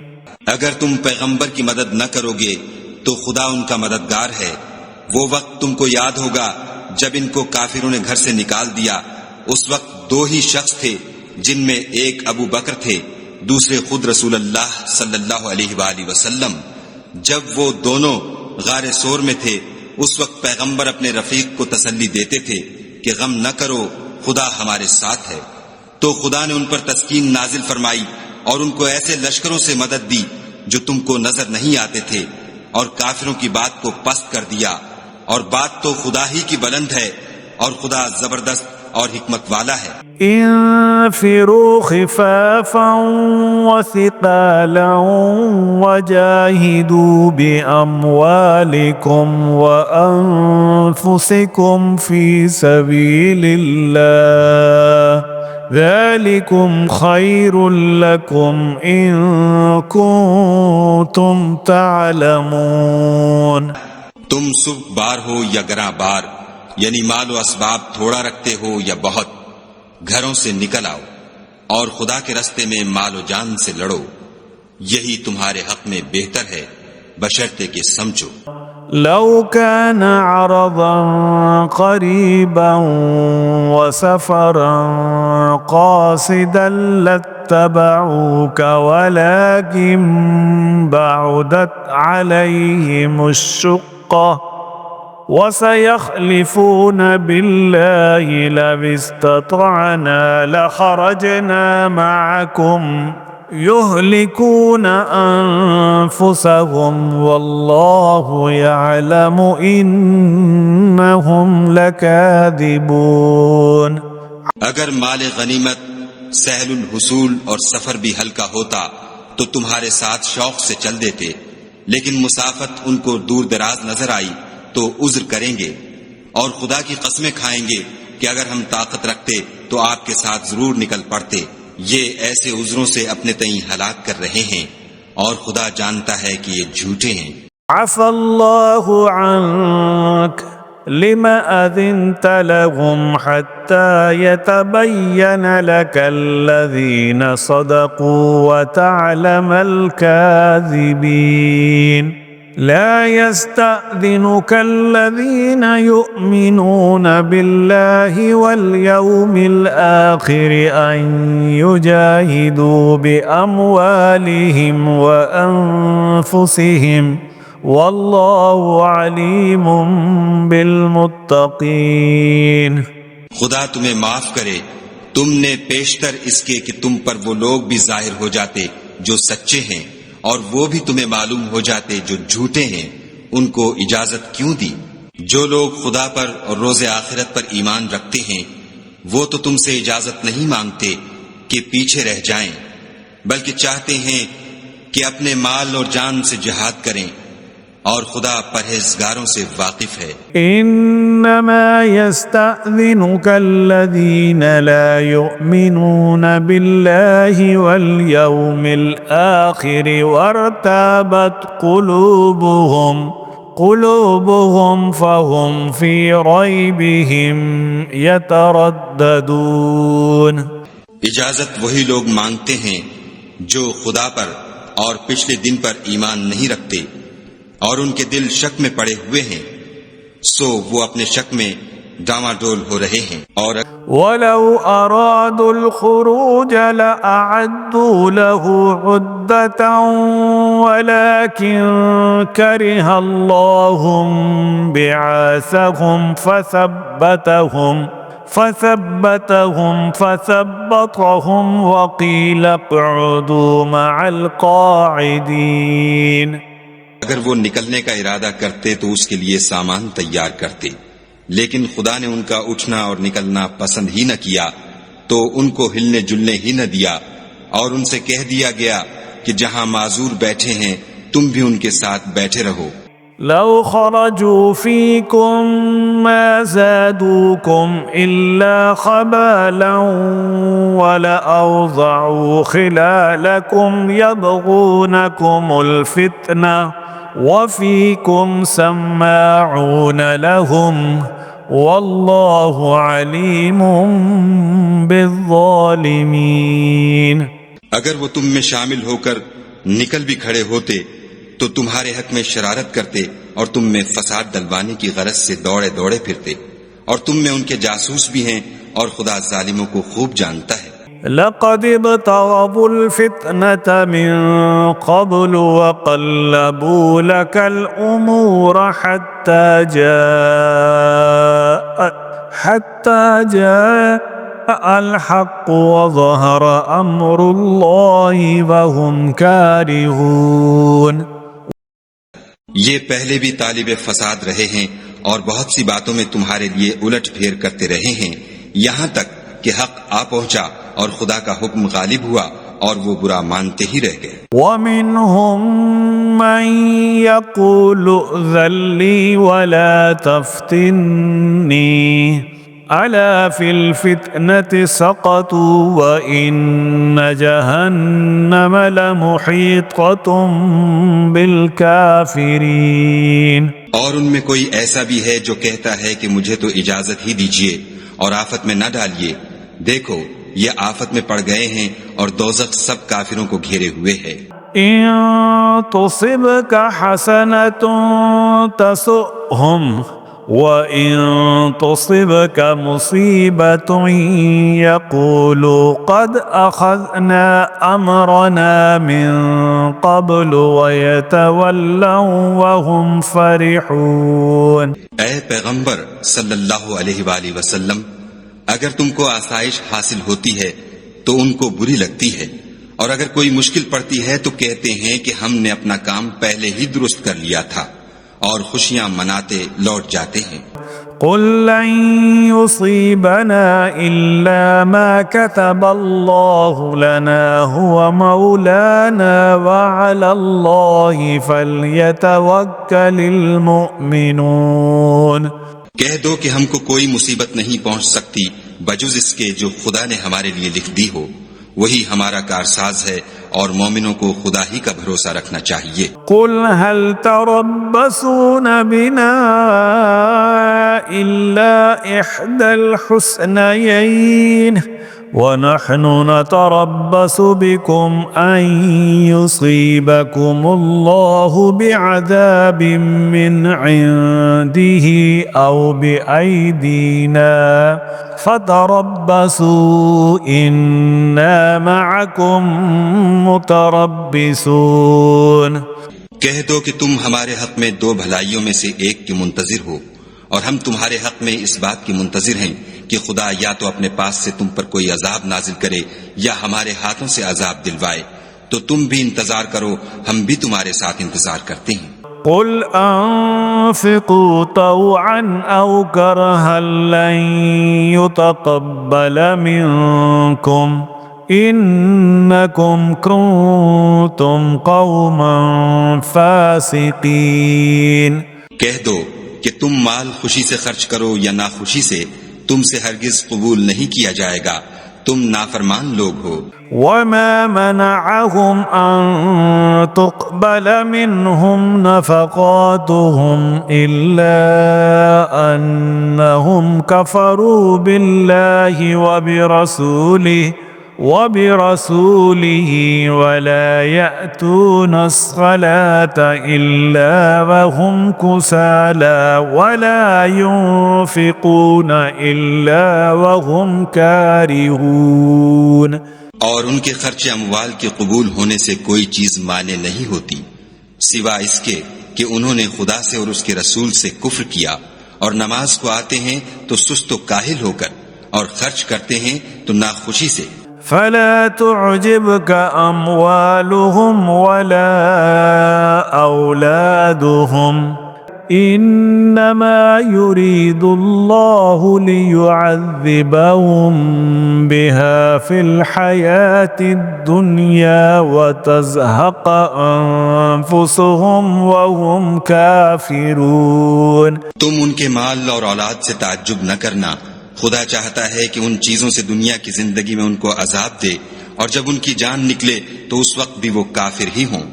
اگر تم پیغمبر کی مدد نہ کرو گے تو خدا ان کا مددگار ہے۔ وہ وقت تم کو یاد ہوگا جب ان کو کافروں نے گھر سے نکال دیا، اس وقت دو ہی شخص تھے جن میں ایک ابو بکر تھے، دوسرے خود رسول اللہ صلی اللہ علیہ وآلہ وسلم۔ جب وہ دونوں غار سور میں تھے اس وقت پیغمبر اپنے رفیق کو تسلی دیتے تھے کہ غم نہ کرو، خدا ہمارے ساتھ ہے۔ تو خدا نے ان پر تسکین نازل فرمائی اور ان کو ایسے لشکروں سے مدد دی جو تم کو نظر نہیں آتے تھے، اور کافروں کی بات کو پست کر دیا، اور بات تو خدا ہی کی بلند ہے، اور خدا زبردست اور حکمت والا ہے۔ انفروا خفافا وثقالا وجاهدوا بأموالكم وأنفسكم في سبيل الله ذلكم خير لكم إن كنتم تعلمون۔ تم سب بار ہو یا گراں بار، یعنی مال و اسباب تھوڑا رکھتے ہو یا بہت، گھروں سے نکل آؤ اور خدا کے راستے میں مال و جان سے لڑو، یہی تمہارے حق میں بہتر ہے بشرطے کہ سمجھو۔ لو كان عرضا قريبا وسفرا قاصدا لاتبعوك ولكن بعدت عليهم الشقة وسيحلفون بالله لو استطعنا لخرجنا معكم يهلكون أنفسهم والله يعلم إنهم لكاذبون۔ اگر مال غنیمت سہل الحصول اور سفر بھی ہلکا ہوتا تو تمہارے ساتھ شوق سے چل دیتے، لیکن مسافت ان کو دور دراز نظر آئی تو عذر کریں گے، اور خدا کی قسمیں کھائیں گے کہ اگر ہم طاقت رکھتے تو آپ کے ساتھ ضرور نکل پڑتے۔ یہ ایسے عذروں سے اپنے تئیں ہلاک کر رہے ہیں، اور خدا جانتا ہے کہ یہ جھوٹے ہیں۔ عفى الله عنك لما أذنت لهم حتى يتبين لك الذين صدقوا وتعلم الكاذبين۔ لا يستأذنك الذين يؤمنون بالله واليوم الآخر أن يجاهدوا بأموالهم وأنفسهم والله عليم بالمتقين۔ خدا تمہیں معاف کرے تم نے پیشتر اس کے کہ تم پر وہ لوگ بھی ظاہر ہو جاتے جو سچے ہیں، اور وہ بھی تمہیں معلوم ہو جاتے جو جھوٹے ہیں، ان کو اجازت کیوں دی؟ جو لوگ خدا پر اور روز آخرت پر ایمان رکھتے ہیں وہ تو تم سے اجازت نہیں مانگتے کہ پیچھے رہ جائیں، بلکہ چاہتے ہیں کہ اپنے مال اور جان سے جہاد کریں، اور خدا پرہیزگاروں سے واقف ہے۔ انما يستأذنك الذين لا يؤمنون بالله واليوم الآخر وارتابت قلوبهم فهم في ريبهم يترددون۔ اجازت وہی لوگ مانگتے ہیں جو خدا پر اور پچھلے دن پر ایمان نہیں رکھتے اور ان کے دل شک میں پڑے ہوئے ہیں، سو وہ اپنے شک میں ڈاواڈول ہو رہے ہیں۔ اور وَلَوْ أَرَادُوا الْخُرُوجَ لَأَعَدُّوا لَهُ عُدَّةً وَلَكِنْ كَرِهَ اللَّهُ بِعَاثَهُمْ فَثَبَّتَهُمْ وَقِيلَ اقْعُدُوا مَعَ الْقَاعِدِينَ۔ اگر وہ نکلنے کا ارادہ کرتے تو اس کے لیے سامان تیار کرتے، لیکن خدا نے ان کا اٹھنا اور نکلنا پسند ہی نہ کیا، تو ان کو ہلنے جلنے ہی نہ دیا، اور ان سے کہہ دیا گیا کہ جہاں معذور بیٹھے ہیں تم بھی ان کے ساتھ بیٹھے رہو۔ لو خرجوا فيكم ما زادوكم إلا خبالا ولأوضعوا خلالكم يبغونكم الفتنة وفيكم سماعون لهم والله عليم بالظالمين۔ اگر وہ تم میں شامل ہو کر نکل بھی کھڑے ہوتے تو تمہارے حق میں شرارت کرتے اور تم میں فساد ڈلوانے کی غرض سے دوڑے دوڑے پھرتے، اور تم میں ان کے جاسوس بھی ہیں، اور خدا ظالموں کو خوب جانتا ہے۔ لقد ابتغوا الفتنة من قبل وقلبوا لك الأمور حتى جاء الحق وظهر أمر الله وهم كارهون۔ یہ پہلے بھی طالب فساد رہے ہیں اور بہت سی باتوں میں تمہارے لیے الٹ پھیر کرتے رہے ہیں، یہاں تک کہ حق آ پہنچا اور خدا کا حکم غالب ہوا اور وہ برا مانتے ہی رہ گئے۔ وَمِنْهُمْ مَنْ يَقُولُ ائْذَنْ لِي وَلَا تَفْتِنِّي أَلَا فِي الْفِتْنَةِ سَقَطُوا وَإِنَّ جَهَنَّمَ لَمُحِيطَةٌ بِالْكَافِرِينَ۔ اور ان میں کوئی ایسا بھی ہے جو کہتا ہے کہ مجھے تو اجازت ہی دیجیے اور آفت میں نہ ڈالیے، دیکھو یہ آفت میں پڑ گئے ہیں اور دوزخ سب کافروں کو گھیرے ہوئے ہے۔ إِن تُصِبْكَ حَسَنَةٌ تَسُؤْهُمْ وَإِن تُصِبْكَ مُصِيبَةٌ يَقُولُوا قَدْ أَخَذْنَا أَمْرَنَا مِن قَبْلُ وَيَتَوَلَّوْا وَهُمْ فَرِحُونَ۔ اے پیغمبر صلی اللہ علیہ وآلہ وسلم، اگر تم کو آسائش حاصل ہوتی ہے تو ان کو بری لگتی ہے، اور اگر کوئی مشکل پڑتی ہے تو کہتے ہیں کہ ہم نے اپنا کام پہلے ہی درست کر لیا تھا، اور خوشیاں مناتے لوٹ جاتے ہیں۔ قل لن يصيبنا إلا ما كتب الله لنا هو مولانا وعلى الله فليتوكل المؤمنون۔ کہہ دو کہ ہم کو کوئی مصیبت نہیں پہنچ سکتی بجز اس کے جو خدا نے ہمارے لیے لکھ دی ہو، وہی ہمارا کارساز ہے، اور مومنوں کو خدا ہی کا بھروسہ رکھنا چاہیے۔ قل هل تربصون بنا إلا إحدى الحسنيين ونحن نتربص بكم أن يصيبكم الله بعذاب من عنده أو بأيدينا فتربصوا إنا معكم متربصون۔ کہہ دو کہ تم ہمارے حق میں دو بھلائیوں میں سے ایک کے منتظر ہو، اور ہم تمہارے حق میں اس بات کی منتظر ہیں کہ خدا یا تو اپنے پاس سے تم پر کوئی عذاب نازل کرے یا ہمارے ہاتھوں سے عذاب دلوائے، تو تم بھی انتظار کرو، ہم بھی تمہارے ساتھ انتظار کرتے ہیں۔ قل انفقوا طوعا او کرها لن يتقبل منكم انکم کنتم قوما فاسقین۔ کہہ دو کہ تم مال خوشی سے خرچ کرو یا ناخوشی سے، تم سے ہرگز قبول نہیں کیا جائے گا، تم نافرمان لوگ ہو۔ وما منعهم ان تقبل منهم نفقاتهم الا انهم كفروا بالله وبرسوله ولا يأتون الصلاة إلا وهم كسالى ولا ينفقون إلا وهم كارهون۔ اور ان کے خرچ اموال کے قبول ہونے سے کوئی چیز مانے نہیں ہوتی سوائے اس کے کہ انہوں نے خدا سے اور اس کے رسول سے کفر کیا، اور نماز کو آتے ہیں تو سست و کاہل ہو کر، اور خرچ کرتے ہیں تو ناخوشی سے۔ فلا تعجبك أموالهم ولا أولادهم إنما يريد الله ليعذبهم بها في الحياة الدنيا وتزهق أنفسهم وهم كافرون۔ تم ان کے مال اور اولاد سے تعجب نہ کرنا، خدا چاہتا ہے کہ ان چیزوں سے دنیا کی زندگی میں ان کو عذاب دے، اور جب ان کی جان نکلے تو اس وقت بھی وہ کافر ہی ہوں۔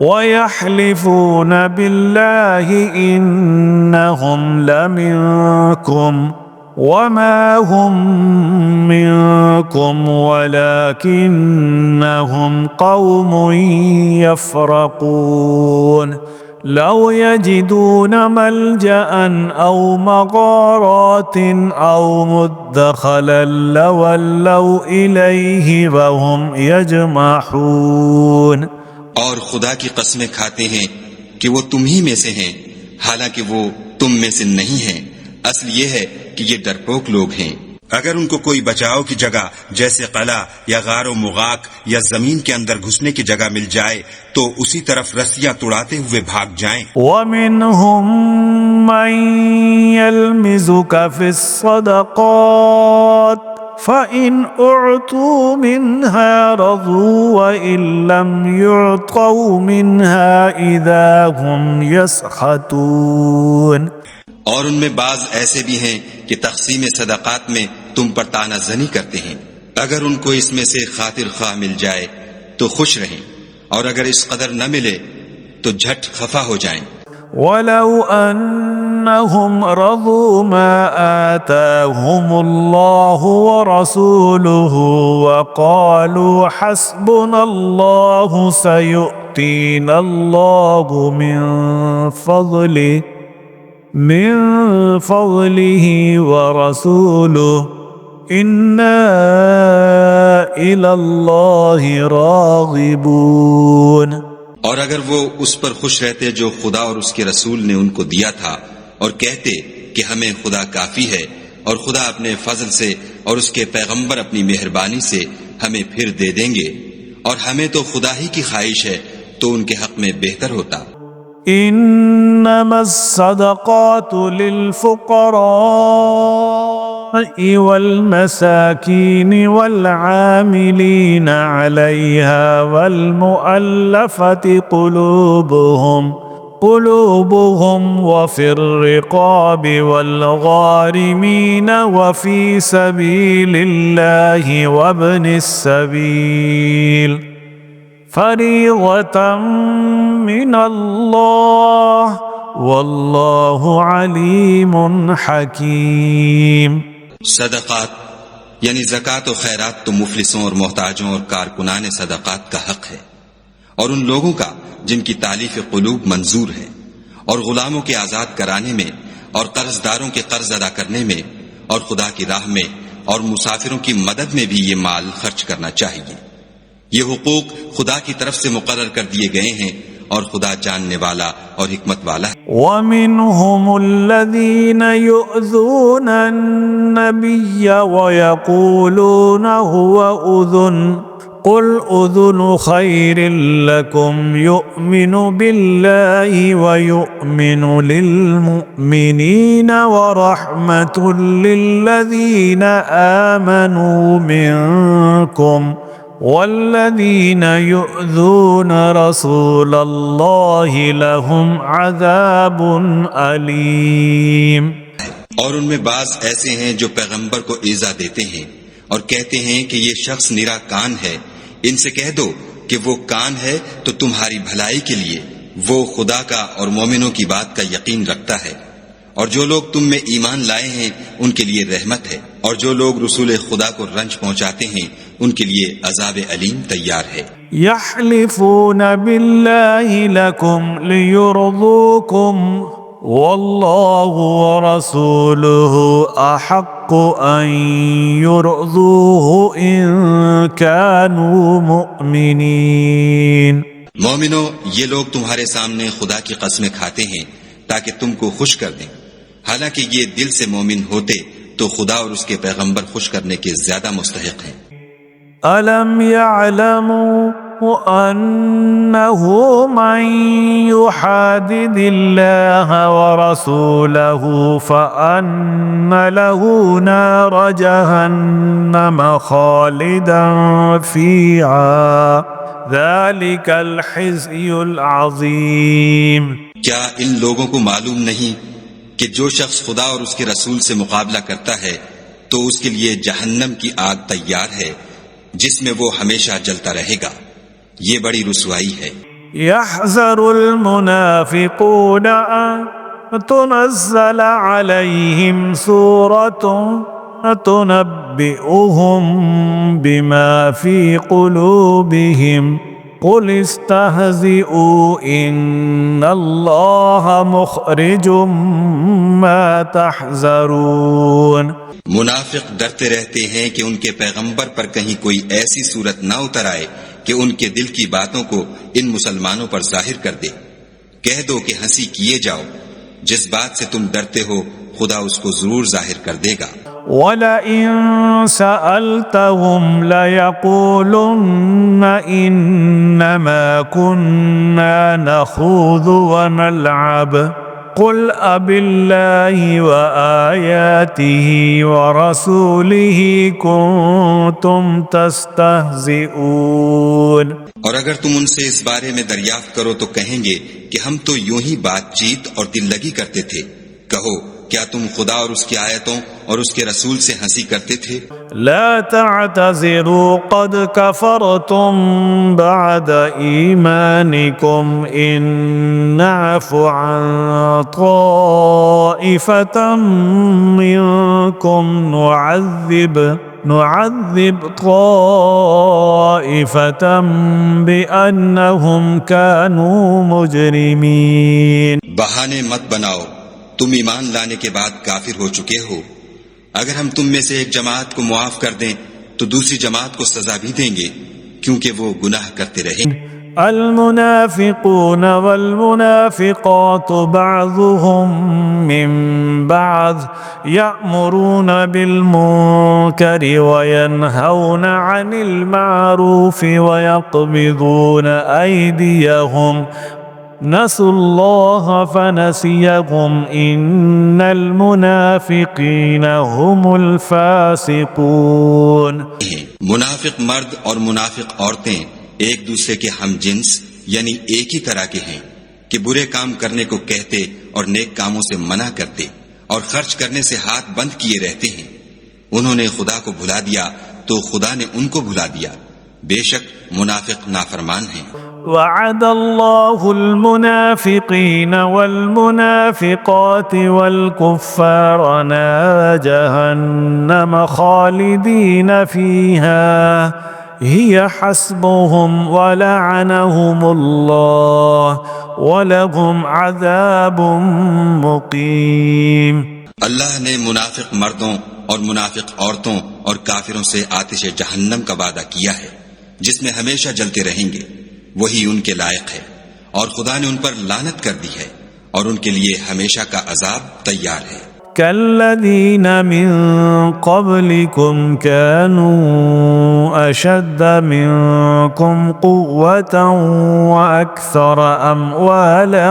وَيَحْلِفُونَ بِاللَّهِ إِنَّهُمْ لَمِنكُمْ وَمَا هُمْ مِنكُمْ وَلَكِنَّهُمْ قَوْمٌ يَفْرَقُونَ۔ لو يجدون ملجأ أو مغارات أو مدخلا لولوا إليه وهم يجمحون۔ اور خدا کی قسمیں کھاتے ہیں کہ وہ تم ہی میں سے ہیں، حالانکہ وہ تم میں سے نہیں ہیں، اصل یہ ہے کہ یہ ڈرپوک لوگ ہیں۔ اگر ان کو کوئی بچاؤ کی جگہ جیسے قلعہ یا غار و مغاق یا زمین کے اندر گھسنے کی جگہ مل جائے تو اسی طرف رسیاں توڑاتے ہوئے بھاگ جائیں۔ وَمِنْهُمْ مَنْ يَلْمِزُكَ فِي الصَّدَقَاتِ فَإِنْ أُعْطُوا مِنْهَا رَضُوا وَإِنْ لَمْ يُعْطَوْا مِنْهَا إِذَا هُمْ يَسْخَطُونَ۔ اور ان میں بعض ایسے بھی ہیں کہ تقسیم صدقات میں تم پر طعنہ زنی کرتے ہیں، اگر ان کو اس میں سے خاطر خواہ مل جائے تو خوش رہیں، اور اگر اس قدر نہ ملے تو جھٹ خفا ہو جائیں۔ وَلَوْ أَنَّهُمْ رَضُوا مَا آتَاهُمُ اللَّهُ وَرَسُولُهُ وَقَالُوا حَسْبُنَا اللَّهُ سَيُؤْتِينَا اللَّهُ من فضله ورسوله إنا إلى الله راغبون۔ اور اگر وہ اس پر خوش رہتے جو خدا اور اس کے رسول نے ان کو دیا تھا، اور کہتے کہ ہمیں خدا کافی ہے، اور خدا اپنے فضل سے اور اس کے پیغمبر اپنی مہربانی سے ہمیں پھر دے دیں گے، اور ہمیں تو خدا ہی کی خواہش ہے، تو ان کے حق میں بہتر ہوتا۔ انما الصدقات للفقراء والمساكين والعاملين عليها والمؤلفة قلوبهم وفي الرقاب والغارمين وفي سبيل الله وابن السبيل فریضة من اللہ واللہ علیم حکیم۔ صدقات یعنی زکوٰۃ و خیرات تو مفلسوں اور محتاجوں اور کارکنان صدقات کا حق ہے، اور ان لوگوں کا جن کی تالیف قلوب منظور ہے، اور غلاموں کے آزاد کرانے میں، اور قرض داروں کے قرض ادا کرنے میں، اور خدا کی راہ میں، اور مسافروں کی مدد میں بھی یہ مال خرچ کرنا چاہیے۔ یہ حقوق خدا کی طرف سے مقرر کر دیے گئے ہیں، اور خدا جاننے والا اور حکمت والا ہے۔ ومنهم الذين يؤذون النبي ويقولون هو أذن قل أذن خير لكم يؤمن بالله ويؤمن للمؤمنين ورحمة للذين آمنوا منكم والذين يؤذون رسول الله لهم عذاب أليم۔ اور ان میں بعض ایسے ہیں جو پیغمبر کو ایذا دیتے ہیں اور کہتے ہیں کہ یہ شخص نرا کان ہے، ان سے کہہ دو کہ وہ کان ہے تو تمہاری بھلائی کے لیے، وہ خدا کا اور مومنوں کی بات کا یقین رکھتا ہے، اور جو لوگ تم میں ایمان لائے ہیں ان کے لیے رحمت ہے، اور جو لوگ رسول خدا کو رنج پہنچاتے ہیں ان کے لیے عذاب علیم تیار ہے۔ يحلفون بالله لكم ليرضوكم والله ورسوله أحق أن يرضوه إن كانوا مؤمنين۔ مومنو، یہ لوگ تمہارے سامنے خدا کی قسمیں کھاتے ہیں تاکہ تم کو خوش کر دیں، حالانکہ یہ دل سے مومن ہوتے تو خدا اور اس کے پیغمبر خوش کرنے کے زیادہ مستحق ہیں۔ أَلَمْ يَعْلَمُوا أَنَّهُ مَنْ يُحَادِدِ اللَّهَ وَرَسُولَهُ فَأَنَّ لَهُ نَارَ جَهَنَّمَ خَالِدًا فِيهَا ذَلِكَ الْخِزْيُ الْعَظِيمُ۔ کیا ان لوگوں کو معلوم نہیں کہ جو شخص خدا اور اس کے رسول سے مقابلہ کرتا ہے تو اس کے لیے جہنم کی آگ تیار ہے جس میں وہ ہمیشہ جلتا رہے گا، یہ بڑی رسوائی ہے۔ يحذر المنافقون أن تنزل عليهم سورة تنبئهم بما في قلوبهم قل استهزئوا إن الله مخرج ما تحذرون۔ منافق ڈرتے رہتے ہیں کہ ان کے پیغمبر پر کہیں کوئی ایسی صورت نہ اتر آئے کہ ان کے دل کی باتوں کو ان مسلمانوں پر ظاہر کر دے۔ کہہ دو کہ ہنسی کیے جاؤ، جس بات سے تم ڈرتے ہو خدا اس کو ضرور ظاہر کر دے گا۔ وَلَئِن سَأَلْتَهُمْ لَيَقُولُنَّ إِنَّمَا كُنَّا نَخُوضُ وَنَلْعَبُ قُلْ أَبِاللَّهِ وَآيَاتِهِ وَرَسُولِهِ كُنتُمْ تَسْتَهْزِئُونَ۔ اور اگر تم ان سے اس بارے میں دریافت کرو تو کہیں گے کہ ہم تو یوں ہی بات چیت اور دل لگی کرتے تھے۔ کہو کیا تم خدا اور اس کی آیتوں اور اس کے رسول سے ہنسی کرتے تھے؟ لا تعتذروا قد كفرتم بعد إيمانكم إن نعف عن طائفة منكم نعذب طائفة بأنهم كانوا مجرمين۔ بہانے مت بناؤ، تم ایمان لانے کے بعد کافر ہو چکے ہو۔ اگر ہم تم میں سے ایک جماعت کو معاف کر دیں تو دوسری جماعت کو سزا بھی دیں گے کیونکہ وہ گناہ کرتے رہیں۔ المنافقون والمنافقات بعضهم من بعض يأمرون بالمنكر وينهون عن المعروف ويقبضون أيديهم نسوا الله فنسيهم إن المنافقين هم الفاسقون۔ منافق مرد اور منافق عورتیں ایک دوسرے کے ہم جنس یعنی ایک ہی طرح کے ہیں کہ برے کام کرنے کو کہتے اور نیک کاموں سے منع کرتے اور خرچ کرنے سے ہاتھ بند کیے رہتے ہیں۔ انہوں نے خدا کو بھلا دیا تو خدا نے ان کو بھلا دیا، بے شک منافق نافرمان ہیں۔ وعد الله المنافقين والمنافقات والكفار نار جهنم خالدين فيها هي حسبهم ولعنهم الله ولهم عذاب مقيم۔ اللہ نے منافق مردوں اور منافق عورتوں اور کافروں سے آتش جہنم کا وعدہ کیا ہے جس میں ہمیشہ جلتے رہیں گے، وہی ان کے لائق ہے، اور خدا نے ان پر لعنت کر دی ہے اور ان کے لیے ہمیشہ کا عذاب تیار ہے۔ كالذين من قبلكم كانوا أشد منكم قوة وأكثر أموالا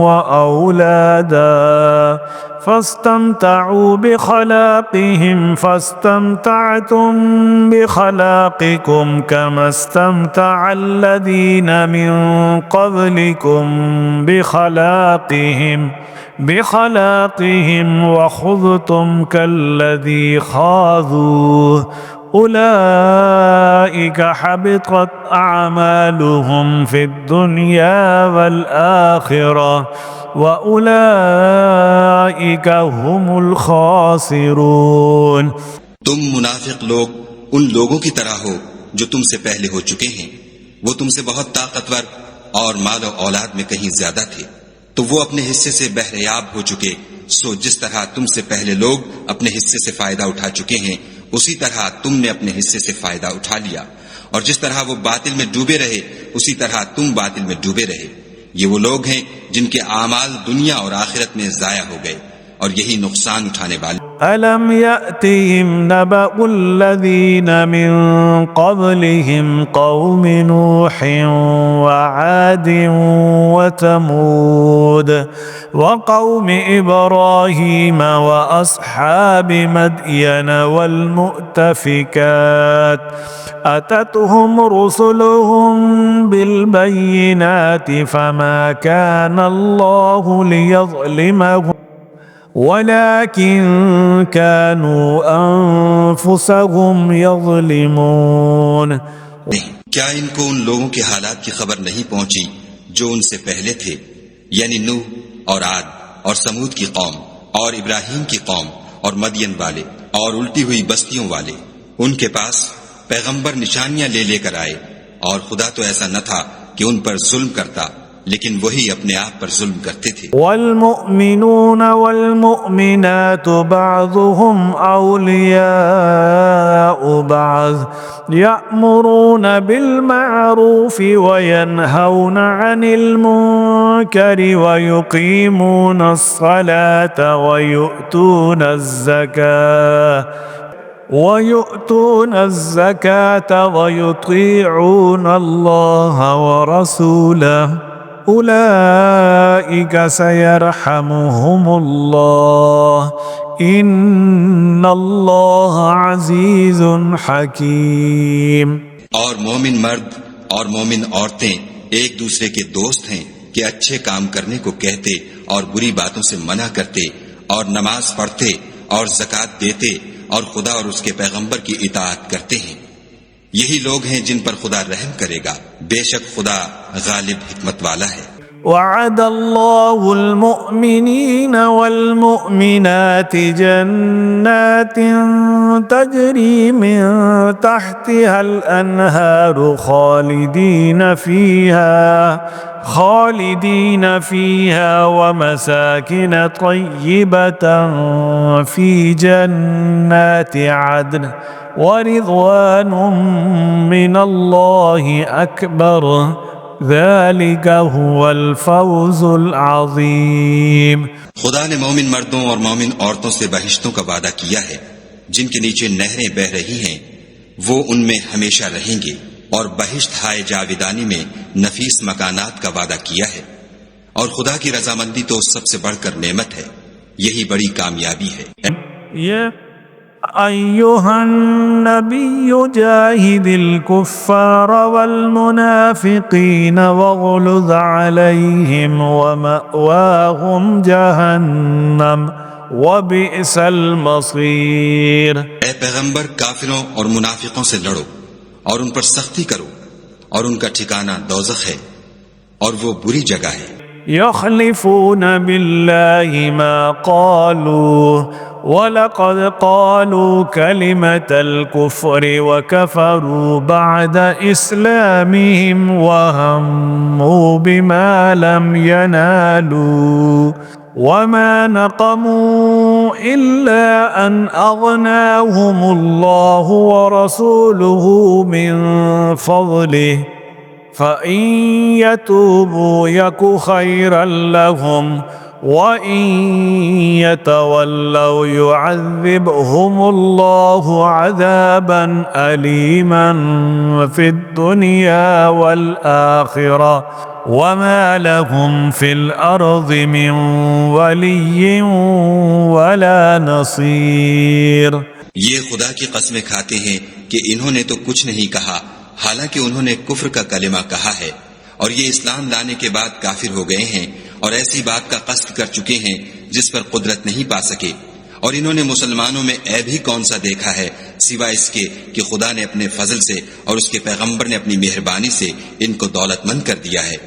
وأولادا فاستمتعوا بخلاقهم فاستمتعتم بخلاقكم كما استمتع الذين من قبلكم بخلاقهم وخضتم كالذي خاضوا أولئك حبطت أعمالهم في الدنيا والآخرة وأولئك هم الخاسرون۔ تم منافق لوگ ان لوگوں کی طرح ہو جو تم سے پہلے ہو چکے ہیں، وہ تم سے بہت طاقتور اور مال و اولاد میں کہیں زیادہ تھے، تو وہ اپنے حصے سے بہریاب ہو چکے، سو جس طرح تم سے پہلے لوگ اپنے حصے سے فائدہ اٹھا چکے ہیں اسی طرح تم نے اپنے حصے سے فائدہ اٹھا لیا، اور جس طرح وہ باطل میں ڈوبے رہے اسی طرح تم باطل میں ڈوبے رہے۔ یہ وہ لوگ ہیں جن کے اعمال دنیا اور آخرت میں ضائع ہو گئے، اور یہی نقصان اٹھانے والے۔ أَلَمْ يَأْتِهِمْ نَبَأُ الَّذِينَ مِنْ قَبْلِهِمْ قَوْمِ نُوحٍ وَعَادٍ وَثَمُودَ وَقَوْمِ إِبْرَاهِيمَ وَأَصْحَابِ مَدْيَنَ وَالْمُؤْتَفِكَاتِ أَتَتْهُمْ رُسُلُهُم بِالْبَيِّنَاتِ فَمَا كَانَ اللَّهُ لِيَظْلِمَهُمْ وَلَكِنْ كَانُوا أَنفُسَهُمْ يَظْلِمُونَ۔ کیا ان کو ان لوگوں کے حالات کی خبر نہیں پہنچی جو ان سے پہلے تھے، یعنی نوح اور عاد اور سمود کی قوم اور ابراہیم کی قوم اور مدین والے اور الٹی ہوئی بستیوں والے؟ ان کے پاس پیغمبر نشانیاں لے لے کر آئے، اور خدا تو ایسا نہ تھا کہ ان پر ظلم کرتا، لیکن وہی اپنے آپ پر ظلم کرتے تھے۔ والمؤمنون والمؤمنات بعضهم أولياء بعض يأمرون بالمعروف وينهون عن المنكر ويقيمون الصلاة ويؤتون الزكاة ويطيعون الله ورسوله أولئك سيرحمهم الله إن الله عزيز حكيم۔ اور مومن مرد اور مومن عورتیں ایک دوسرے کے دوست ہیں کہ اچھے کام کرنے کو کہتے اور بری باتوں سے منع کرتے اور نماز پڑھتے اور زکوٰۃ دیتے اور خدا اور اس کے پیغمبر کی اطاعت کرتے ہیں۔ یہی لوگ ہیں جن پر خدا رحم کرے گا، بے شک خدا غالب حکمت والا ہے۔ وعد الله المؤمنين والمؤمنات جنات تجري من تحتها الأنهار خالدين فيها ومساكن طيبة في جنات عدن ورضوان من الله أكبر ذلك هو الفوز العظيم۔ خدا نے مومن مردوں اور مومن عورتوں سے بہشتوں کا وعدہ کیا ہے جن کے نیچے نہریں بہ رہی ہیں، وہ ان میں ہمیشہ رہیں گے، اور بہشت ہائے جاویدانی میں نفیس مکانات کا وعدہ کیا ہے، اور خدا کی رضامندی تو سب سے بڑھ کر نعمت ہے، یہی بڑی کامیابی ہے۔ أيها النبي جاهد الكفار والمنافقين واغلظ عليهم ومأواهم جهنم وبئس المصير۔ اے پیغمبر، کافروں اور منافقوں سے لڑو اور ان پر سختی کرو، اور ان کا ٹھکانہ دوزخ ہے اور وہ بری جگہ ہے۔ يحلفون بالله ما قالوا وَلَقَدْ قَالُوا كَلِمَةَ الْكُفْرِ وَكَفَرُوا بَعْدَ إِسْلَامِهِمْ وَهَمُّوا بِمَا لَمْ يَنَالُوا وَمَا نَقَمُوا إِلَّا أَنْ أَغْنَاهُمُ اللَّهُ وَرَسُولُهُ مِنْ فَضْلِهِ فإن يتوبوا يك خيرا لهم وإن يتولوا يعذبهم الله عذابا أليما في الدنيا والآخرة وما لهم في الأرض من ولي ولا نصير. یہ خدا کی قسمیں کھاتے ہیں کہ انہوں نے تو کچھ نہیں کہا حالانکہ انہوں نے کفر کا کلمہ کہا ہے، اور یہ اسلام لانے کے بعد کافر ہو گئے ہیں اور ایسی بات کا قصد کر چکے ہیں جس پر قدرت نہیں پا سکے، اور انہوں نے مسلمانوں میں عیب ہی کون سا دیکھا ہے سوائے اس کے کہ خدا نے اپنے فضل سے اور اس کے پیغمبر نے اپنی مہربانی سے ان کو دولت مند کر دیا ہے.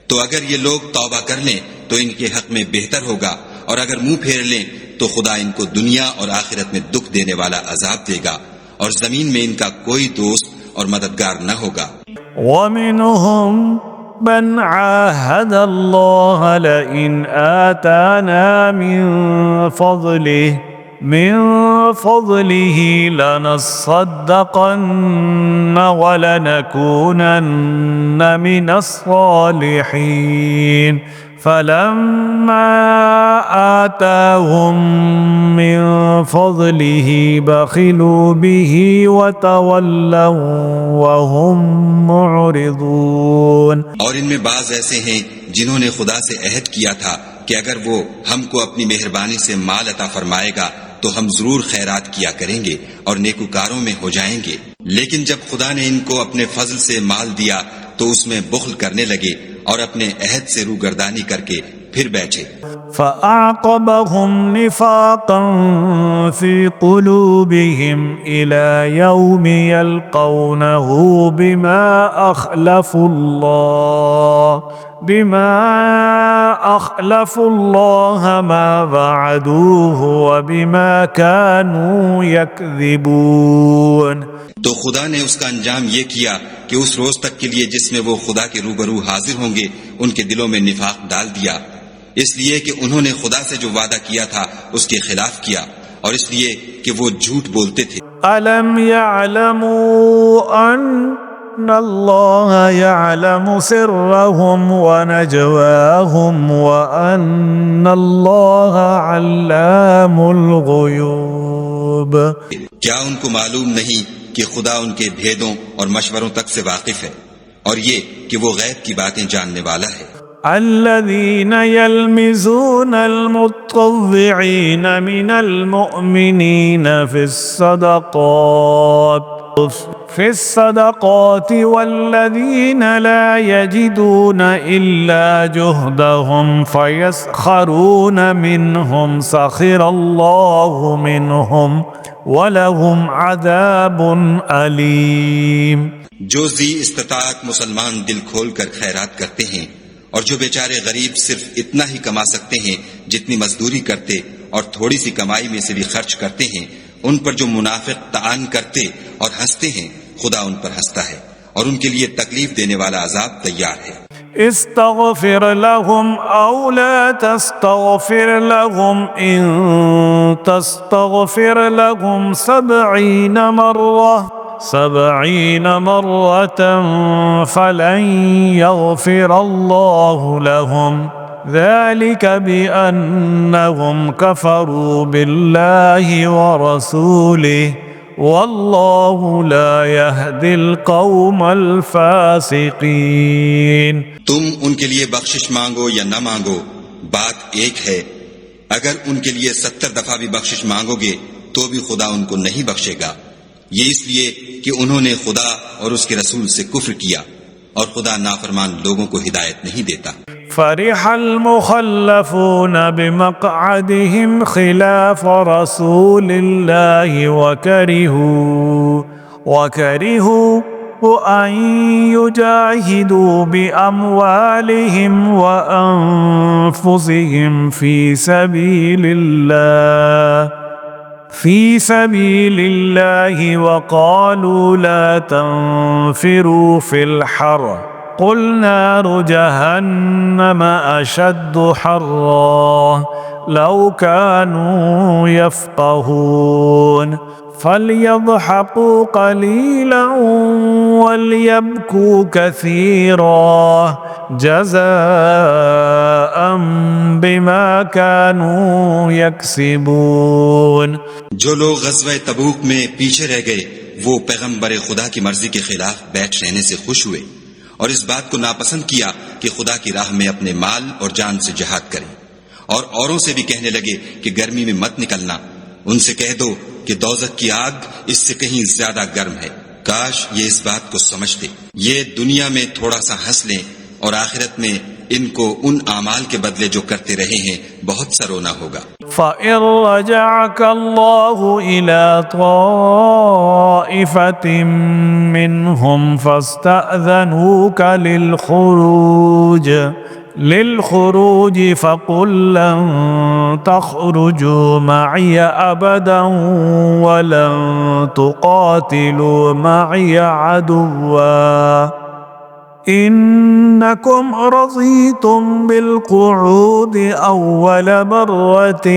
تو اگر یہ لوگ توبہ کر لیں تو ان کے حق میں بہتر ہوگا، اور اگر منہ پھیر لیں تو خدا ان کو دنیا اور آخرت میں دکھ دینے والا عذاب دے گا، اور زمین میں ان کا کوئی دوست اور مددگار نہ ہوگا. ومنهم من عاهد الله لئن آتانا من فضله لنصدقن ولنكونن من الصالحين فلما آتاهم من فضله بخلوا به وتولوا وهم معرضون. اور ان میں بعض ایسے ہیں جنہوں نے خدا سے عہد کیا تھا کہ اگر وہ ہم کو اپنی مہربانی سے مال عطا فرمائے گا تو ہم ضرور خیرات کیا کریں گے اور نیکوکاروں میں ہو جائیں گے، لیکن جب خدا نے ان کو اپنے فضل سے مال دیا تو اس میں بخل کرنے لگے اور اپنے عہد سے روگردانی کر کے پھر بیٹھے. فأعقبهم نفاقا في قلوبهم إلى يوم يلقونه بما أخلفوا الله ما وعدوه وبما كانوا يكذبون. تو خدا نے اس کا انجام یہ کیا کہ اس روز تک کے لیے جس میں وہ خدا کے روبرو حاضر ہوں گے ان کے دلوں میں نفاق ڈال دیا، اس لیے کہ انہوں نے خدا سے جو وعدہ کیا تھا اس کے خلاف کیا، اور اس لیے کہ وہ جھوٹ بولتے تھے. أَلَمْ يَعْلَمُوا أَنَّ اللَّهَ يَعْلَمُ سِرَّهُمْ وَنَجْوَاهُمْ وَأَنَّ اللَّهَ عَلَّامُ الْغُيُوبِ. کیا ان کو معلوم نہیں کہ خدا ان کے بھیدوں اور مشوروں تک سے واقف ہے، اور یہ کہ وہ غیب کی باتیں جاننے والا ہے. الذين يلمزون المتطوعين من المؤمنين في الصدقات والذين لا يجدون إلا جهدهم فيسخرون منهم سخر الله منهم وَلَهُمْ عَذَابٌ أَلِيمٌ. جو ذی استطاعت مسلمان دل کھول کر خیرات کرتے ہیں اور جو بیچارے غریب صرف اتنا ہی کما سکتے ہیں جتنی مزدوری کرتے اور تھوڑی سی کمائی میں سے بھی خرچ کرتے ہیں، ان پر جو منافق طعن کرتے اور ہنستے ہیں خدا ان پر ہنستا ہے اور ان کے لیے تکلیف دینے والا عذاب تیار ہے. استغفر لهم أو لا تستغفر لهم إن تستغفر لهم 70 مرة فلن يغفر الله لهم ذلك بأنهم كفروا بالله ورسوله واللہ لا يهدی القوم الفاسقین. تم ان کے لیے بخشش مانگو یا نہ مانگو، بات ایک ہے. اگر ان کے لیے 70 دفعہ بھی بخشش مانگو گے تو بھی خدا ان کو نہیں بخشے گا، یہ اس لیے کہ انہوں نے خدا اور اس کے رسول سے کفر کیا، اور خدا نافرمان لوگوں کو ہدایت نہیں دیتا. فرح المخلفون بمقعدهم خلاف رسول الله وكرهوا أن يجاهدوا بأموالهم وأنفسهم في سبيل الله وقالوا لا تنفروا في الحر قل نار جهنم أشد حرا لو كانوا يفقهون فليضحكوا قليلا وليبكوا كثيرا جزاء بما كانوا يكسبون. جو لوگ غزوہ تبوک میں پیچھے رہ گئے وہ پیغمبر خدا کی مرضی کے خلاف بیٹھ رہنے سے خوش ہوئے اور اس بات کو ناپسند کیا کہ خدا کی راہ میں اپنے مال اور جان سے جہاد کریں، اور اوروں سے بھی کہنے لگے کہ گرمی میں مت نکلنا. ان سے کہہ دو کہ دوزخ کی آگ اس سے کہیں زیادہ گرم ہے. کاش یہ اس بات کو سمجھتے. یہ دنیا میں تھوڑا سا ہنس لیں اور آخرت میں ان کو ان اعمال کے بدلے جو کرتے رہے ہیں بہت سا رونا ہوگا. فَإِن رَّجَعَكَ اللَّهُ إِلَىٰ طَائِفَةٍ مِّنْهُمْ فَاسْتَأْذَنُوكَ للخروج فقل لن تخرجوا معي أبدا ولن تقاتلوا معي عدوا إنكم رضيتم بالقعود أول مرة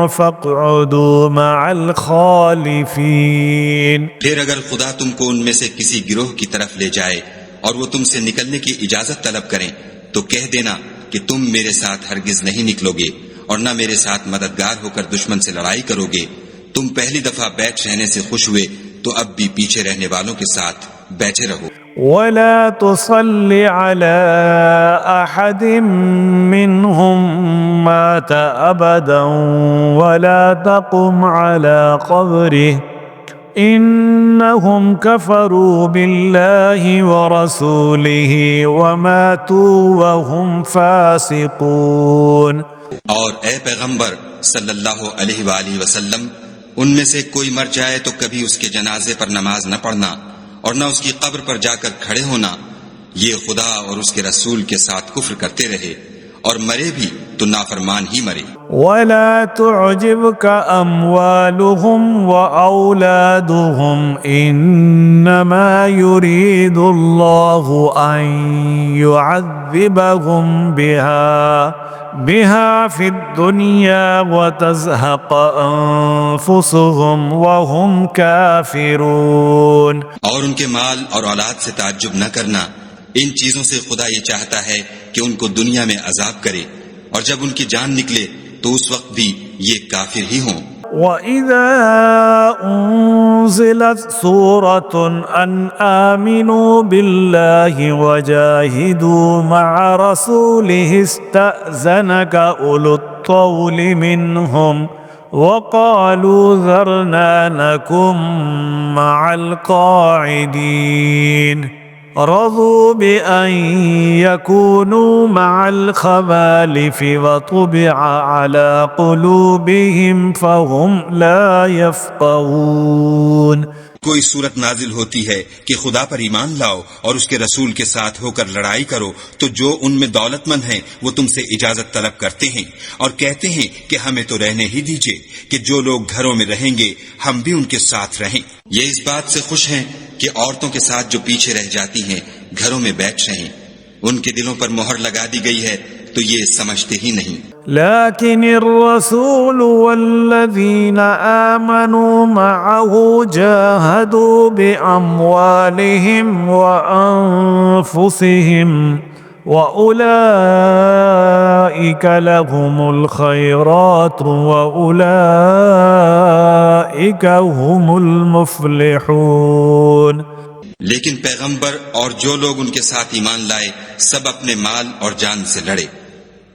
فاقعدوا مع الخالفين. پھر اگر خدا تم کو ان میں سے کسی گروہ کی طرف لے جائے اور وہ تم سے نکلنے کی اجازت طلب کریں تو کہہ دینا کہ تم میرے ساتھ ہرگز نہیں نکلو گے اور نہ میرے ساتھ مددگار ہو کر دشمن سے لڑائی کرو گے. تم پہلی دفعہ بیٹھ رہنے سے خوش ہوئے تو اب بھی پیچھے رہنے والوں کے ساتھ بیٹھے رہو. ولا تصل على أحد منهم مات أبدا ولا تقم على قبره إنهم كفروا بالله ورسوله وماتوا وهم فاسقون. اور اے پیغمبر صلی اللہ علیہ وآلہ وسلم، ان میں سے کوئی مر جائے تو کبھی اس کے جنازے پر نماز نہ پڑھنا اور نہ اس کی قبر پر جا کر کھڑے ہونا. یہ خدا اور اس کے رسول کے ساتھ کفر کرتے رہے اور مرے بھی تو نافرمان ہی مرے. ولا تعجبك أموالهم وأولادهم إنما يريد الله أن يعذبهم بها في الدنيا وتزهق أنفسهم وهم كافرون. اور ان کے مال اور اولاد سے تعجب نہ کرنا. ان چیزوں سے خدا یہ چاہتا ہے کہ ان کو دنیا میں عذاب کرے اور جب ان کی جان نکلے تو اس وقت بھی یہ کافر ہی ہوں. وَإِذَا أُنزِلَتْ سُورَةٌ أَنْ آمِنُوا بِاللَّهِ وَجَاهِدُوا مَعَ رَسُولِهِ اسْتَأْذَنَكَ أُولُو الطَّوْلِ مِنْهُمْ وَقَالُوا ذَرْنَا نَكُن مَّعَ الْقَاعِدِينَ رضوا بأن يكونوا مع الخوالف وطبع على قلوبهم فهم لا يفقهون. کوئی صورت نازل ہوتی ہے کہ خدا پر ایمان لاؤ اور اس کے رسول کے ساتھ ہو کر لڑائی کرو تو جو ان میں دولت مند ہیں وہ تم سے اجازت طلب کرتے ہیں اور کہتے ہیں کہ ہمیں تو رہنے ہی دیجئے کہ جو لوگ گھروں میں رہیں گے ہم بھی ان کے ساتھ رہیں. یہ اس بات سے خوش ہیں کہ عورتوں کے ساتھ جو پیچھے رہ جاتی ہیں گھروں میں بیٹھ رہیں. ان کے دلوں پر مہر لگا دی گئی ہے تو یہ سمجھتے ہی نہیں. لكن الرسول والذين آمنوا معه جاهدوا بأموالهم وأنفسهم وأولئك لهم الخيرات وأولئك هم المفلحون. لیکن پیغمبر اور جو لوگ ان کے ساتھ ایمان لائے سب اپنے مال اور جان سے لڑے.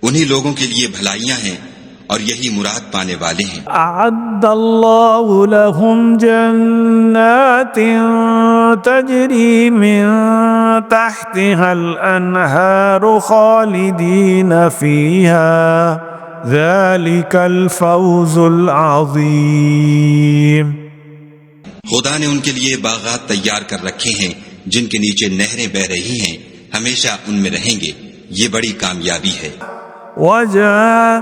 انہی لوگوں کے لیے بھلائیاں ہیں اور یہی مراد پانے والے ہیں. اعد اللہ لهم جنات تجری من تحتها الانہار خالدین فیها ذلك الفوز العظیم. خدا نے ان کے لیے باغات تیار کر رکھے ہیں جن کے نیچے نہریں بہ رہی ہیں، ہمیشہ ان میں رہیں گے. یہ بڑی کامیابی ہے. وجاء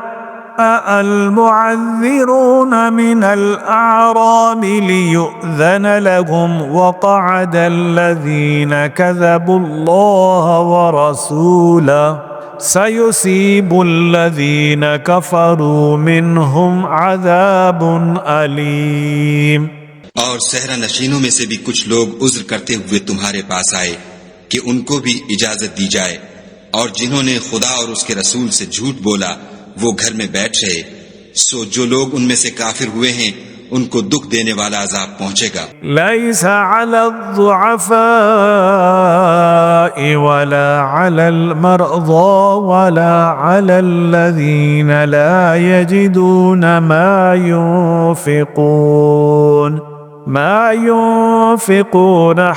المعذرون من الأعراب ليؤذن لهم وقعد الذين كذبوا الله ورسوله سيصيب الذين كفروا منهم عذاب أليم. اور صحرا نشینوں میں سے بھی کچھ لوگ عذر کرتے ہوئے تمہارے پاس آئے کہ ان کو بھی اجازت دی جائے، اور جنہوں نے خدا اور اس کے رسول سے جھوٹ بولا وہ گھر میں بیٹھ رہے، سو جو لوگ ان میں سے کافر ہوئے ہیں ان کو دکھ دینے والا عذاب پہنچے گا۔ ليس على الضعفاء ولا على المرضى ولا على الذين لا يجدون ما ينفقون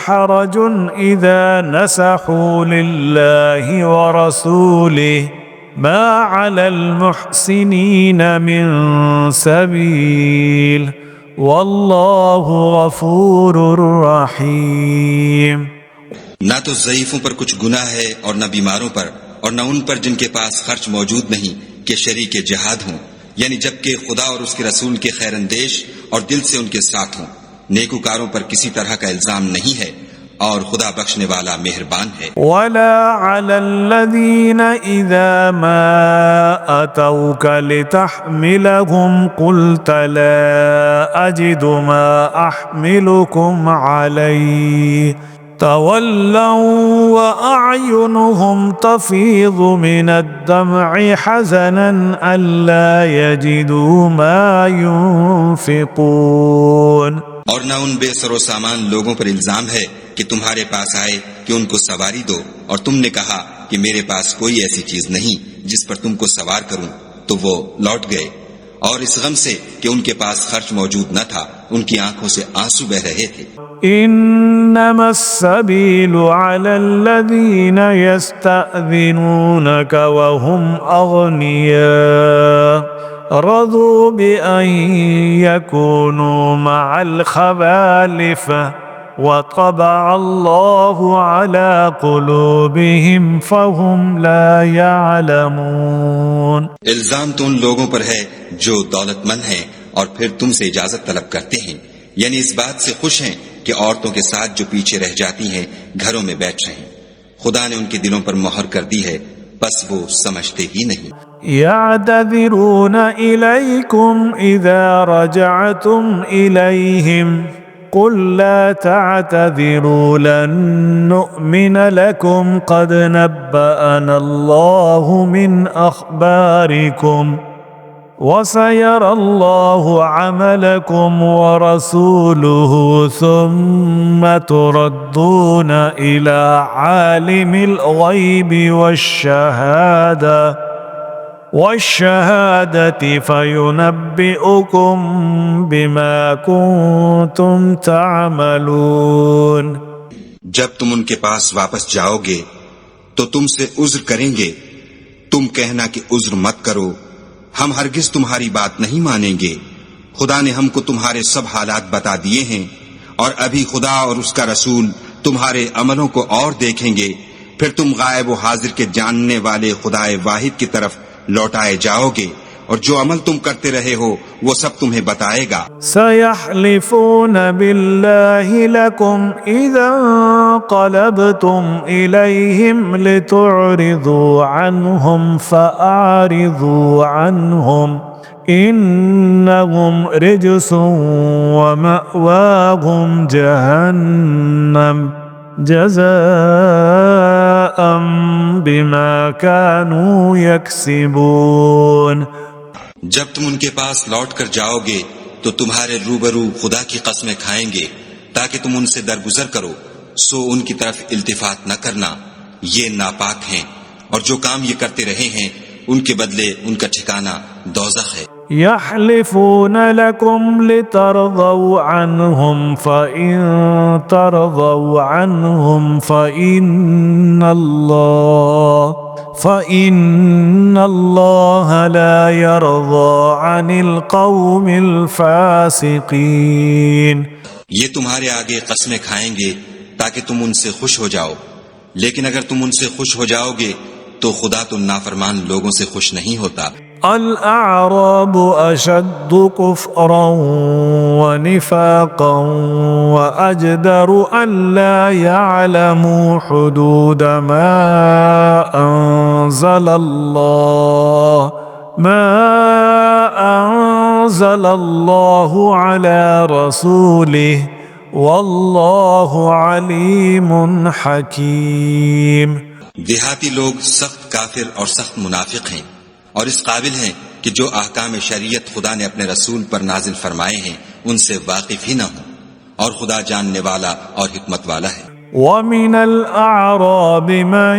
حرج إذا نصحوا لله ورسوله ما على المحسنين من سبيل واللہ غفور رحیم۔ نہ تو ضعیفوں پر کچھ گناہ ہے اور نہ بیماروں پر، اور نہ ان پر جن کے پاس خرچ موجود نہیں کہ شریک جہاد ہوں، یعنی جبکہ خدا اور اس کے رسول کے خیر اندیش اور دل سے ان کے ساتھ ہوں۔ نیکوکاروں پر کسی طرح کا الزام نہیں ہے، اور خدا بخشنے والا مہربان ہے۔ ولا على الذين إذا ما أتوك لتحملهم قلت لا أجد ما أحملكم عليه تولوا وأعينهم تفيض من الدمع حزنا ألا يجدوا ما ينفقون۔ اور نہ ان بے سر و سامان لوگوں پر الزام ہے کہ تمہارے پاس آئے کہ ان کو سواری دو، اور تم نے کہا کہ میرے پاس کوئی ایسی چیز نہیں جس پر تم کو سوار کروں، تو وہ لوٹ گئے، اور اس غم سے کہ ان کے پاس خرچ موجود نہ تھا ان کی آنکھوں سے آنسو بہ رہے تھے۔ انما السبيل على الذين يستأذنونك وهم اغنياء رضوا بأن يكونوا مع الخوالف وطبع الله على قلوبهم فهم لا يعلمون۔ الزام تو ان لوگوں پر ہے جو دولت مند ہیں اور پھر تم سے اجازت طلب کرتے ہیں، یعنی اس بات سے خوش ہیں کہ عورتوں کے ساتھ جو پیچھے رہ جاتی ہیں گھروں میں بیٹھ رہے ہیں۔ خدا نے ان کے دلوں پر مہر کر دی ہے، بس وہ سمجھتے ہی نہیں۔ يعتذرون إليكم إذا رجعتم إليهم قل لا تعتذروا لن نؤمن لكم قد نبأنا الله من أخباركم وسيرى الله عملكم ورسوله ثم تردون إلى عالم الغيب والشهادة فينبئكم بما كنتم تعملون۔ جب تم ان کے پاس واپس جاؤ گے تو تم سے عذر کریں گے، تم کہنا کہ عذر مت کرو، ہم ہرگز تمہاری بات نہیں مانیں گے، خدا نے ہم کو تمہارے سب حالات بتا دیے ہیں، اور ابھی خدا اور اس کا رسول تمہارے عملوں کو اور دیکھیں گے، پھر تم غائب و حاضر کے جاننے والے خدائے واحد کی طرف لوٹائے جاؤ گے، اور جو عمل تم کرتے رہے ہو وہ سب تمہیں بتائے گا۔ سيحلفون بالله لكم إذا انقلبتم إليهم لتعرضوا عنهم فأعرضوا عنهم إنهم رجس ومأواهم جهنم جزاء بما كانوا يكسبون۔ جب تم ان کے پاس لوٹ کر جاؤ گے تو تمہارے روبرو خدا کی قسمیں کھائیں گے تاکہ تم ان سے درگزر کرو، سو ان کی طرف التفات نہ کرنا، یہ ناپاک ہیں، اور جو کام یہ کرتے رہے ہیں ان کے بدلے ان کا ٹھکانہ دوزخ ہے۔ يحلفون لكم لترضوا عنهم فإن ترضوا عنهم فإن الله لا يرضى عن القوم الفاسقين۔ یہ تمہارے آگے قسمیں کھائیں گے تاکہ تم ان سے خوش ہو جاؤ، لیکن اگر تم ان سے خوش ہو جاؤ گے تو خدا تو نافرمان لوگوں سے خوش نہیں ہوتا۔ الأعراب أشد كفرا ونفاقا وأجدر أن لا يعلموا حدود ما أنزل أنزل الله على رسوله والله عليم حكيم. دیہاتی لوگ سخت کافر اور سخت منافق ہیں، اور اس قابل ہیں کہ جو احکام شریعت خدا نے اپنے رسول پر نازل فرمائے ہیں ان سے واقف ہی نہ ہوں، اور خدا جاننے والا اور حکمت والا ہے. ومن الأعراب من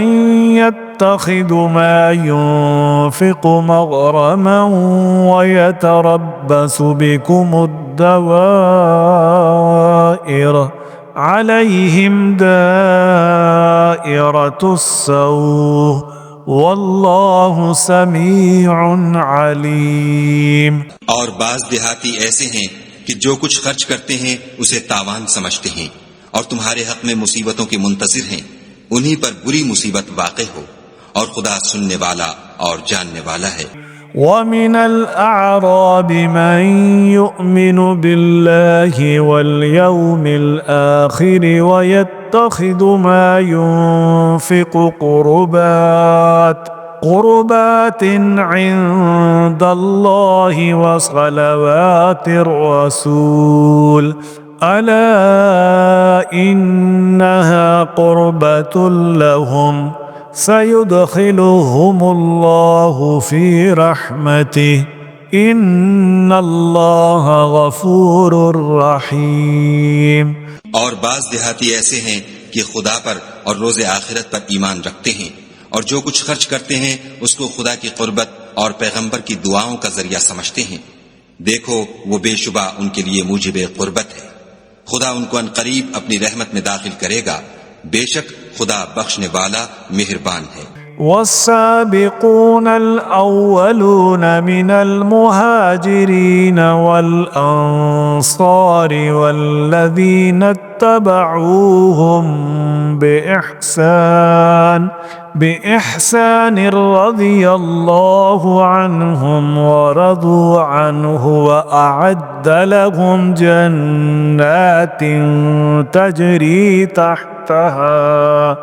يتخذ ما ينفق مغرما ويتربص بكم الدوائر عليهم دائرة السوء والله سميع عليم. اور بعض دیہاتی ایسے ہیں کہ جو کچھ خرچ کرتے ہیں اسے تاوان سمجھتے ہیں اور تمہارے حق میں مصیبتوں کے منتظر ہیں، انہی پر بری مصیبت واقع ہو، اور خدا سننے والا اور جاننے والا ہے. ومن الأعراب من يؤمن بالله واليوم الآخر ويتخذ ما ينفق قربات عند الله وصلوات الرسول ألا إنها قربة لهم سيدخلهم الله في رحمته إن الله غفور رحيم. اور بعض دیہاتی ایسے ہیں کہ خدا پر اور روز آخرت پر ایمان رکھتے ہیں، اور جو کچھ خرچ کرتے ہیں اس کو خدا کی قربت اور پیغمبر کی دعاؤں کا ذریعہ سمجھتے ہیں. دیکھو وہ بے شبہ ان کے لیے موجب قربت ہے، خدا ان کو عنقریب اپنی رحمت میں داخل کرے گا، بے شک خدا بخشنے والا مہربان ہے. والسابقون الأولون من المهاجرين والأنصار والذين اتبعوهم بإحسان رضي الله عنهم ورضوا عنه وأعد لهم جنات تجري تحتها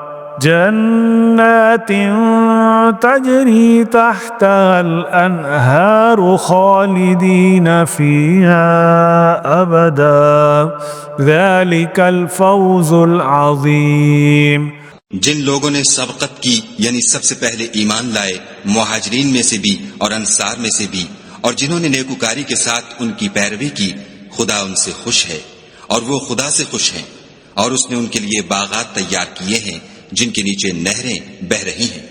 الأنهار خالدين فيها أبدا ذلك الفوز العظيم. جن لوگوں نے سبقت کی یعنی سب سے پہلے ایمان لائے، مہاجرین میں سے بھی اور انصار میں سے بھی، اور جنہوں نے نیکوکاری کے ساتھ ان کی پیروی کی، خدا ان سے خوش ہے اور وہ خدا سے خوش ہیں، اور اس نے ان کے لیے باغات تیار کیے ہیں جن کے نیچے نہریں بہ رہی ہیں،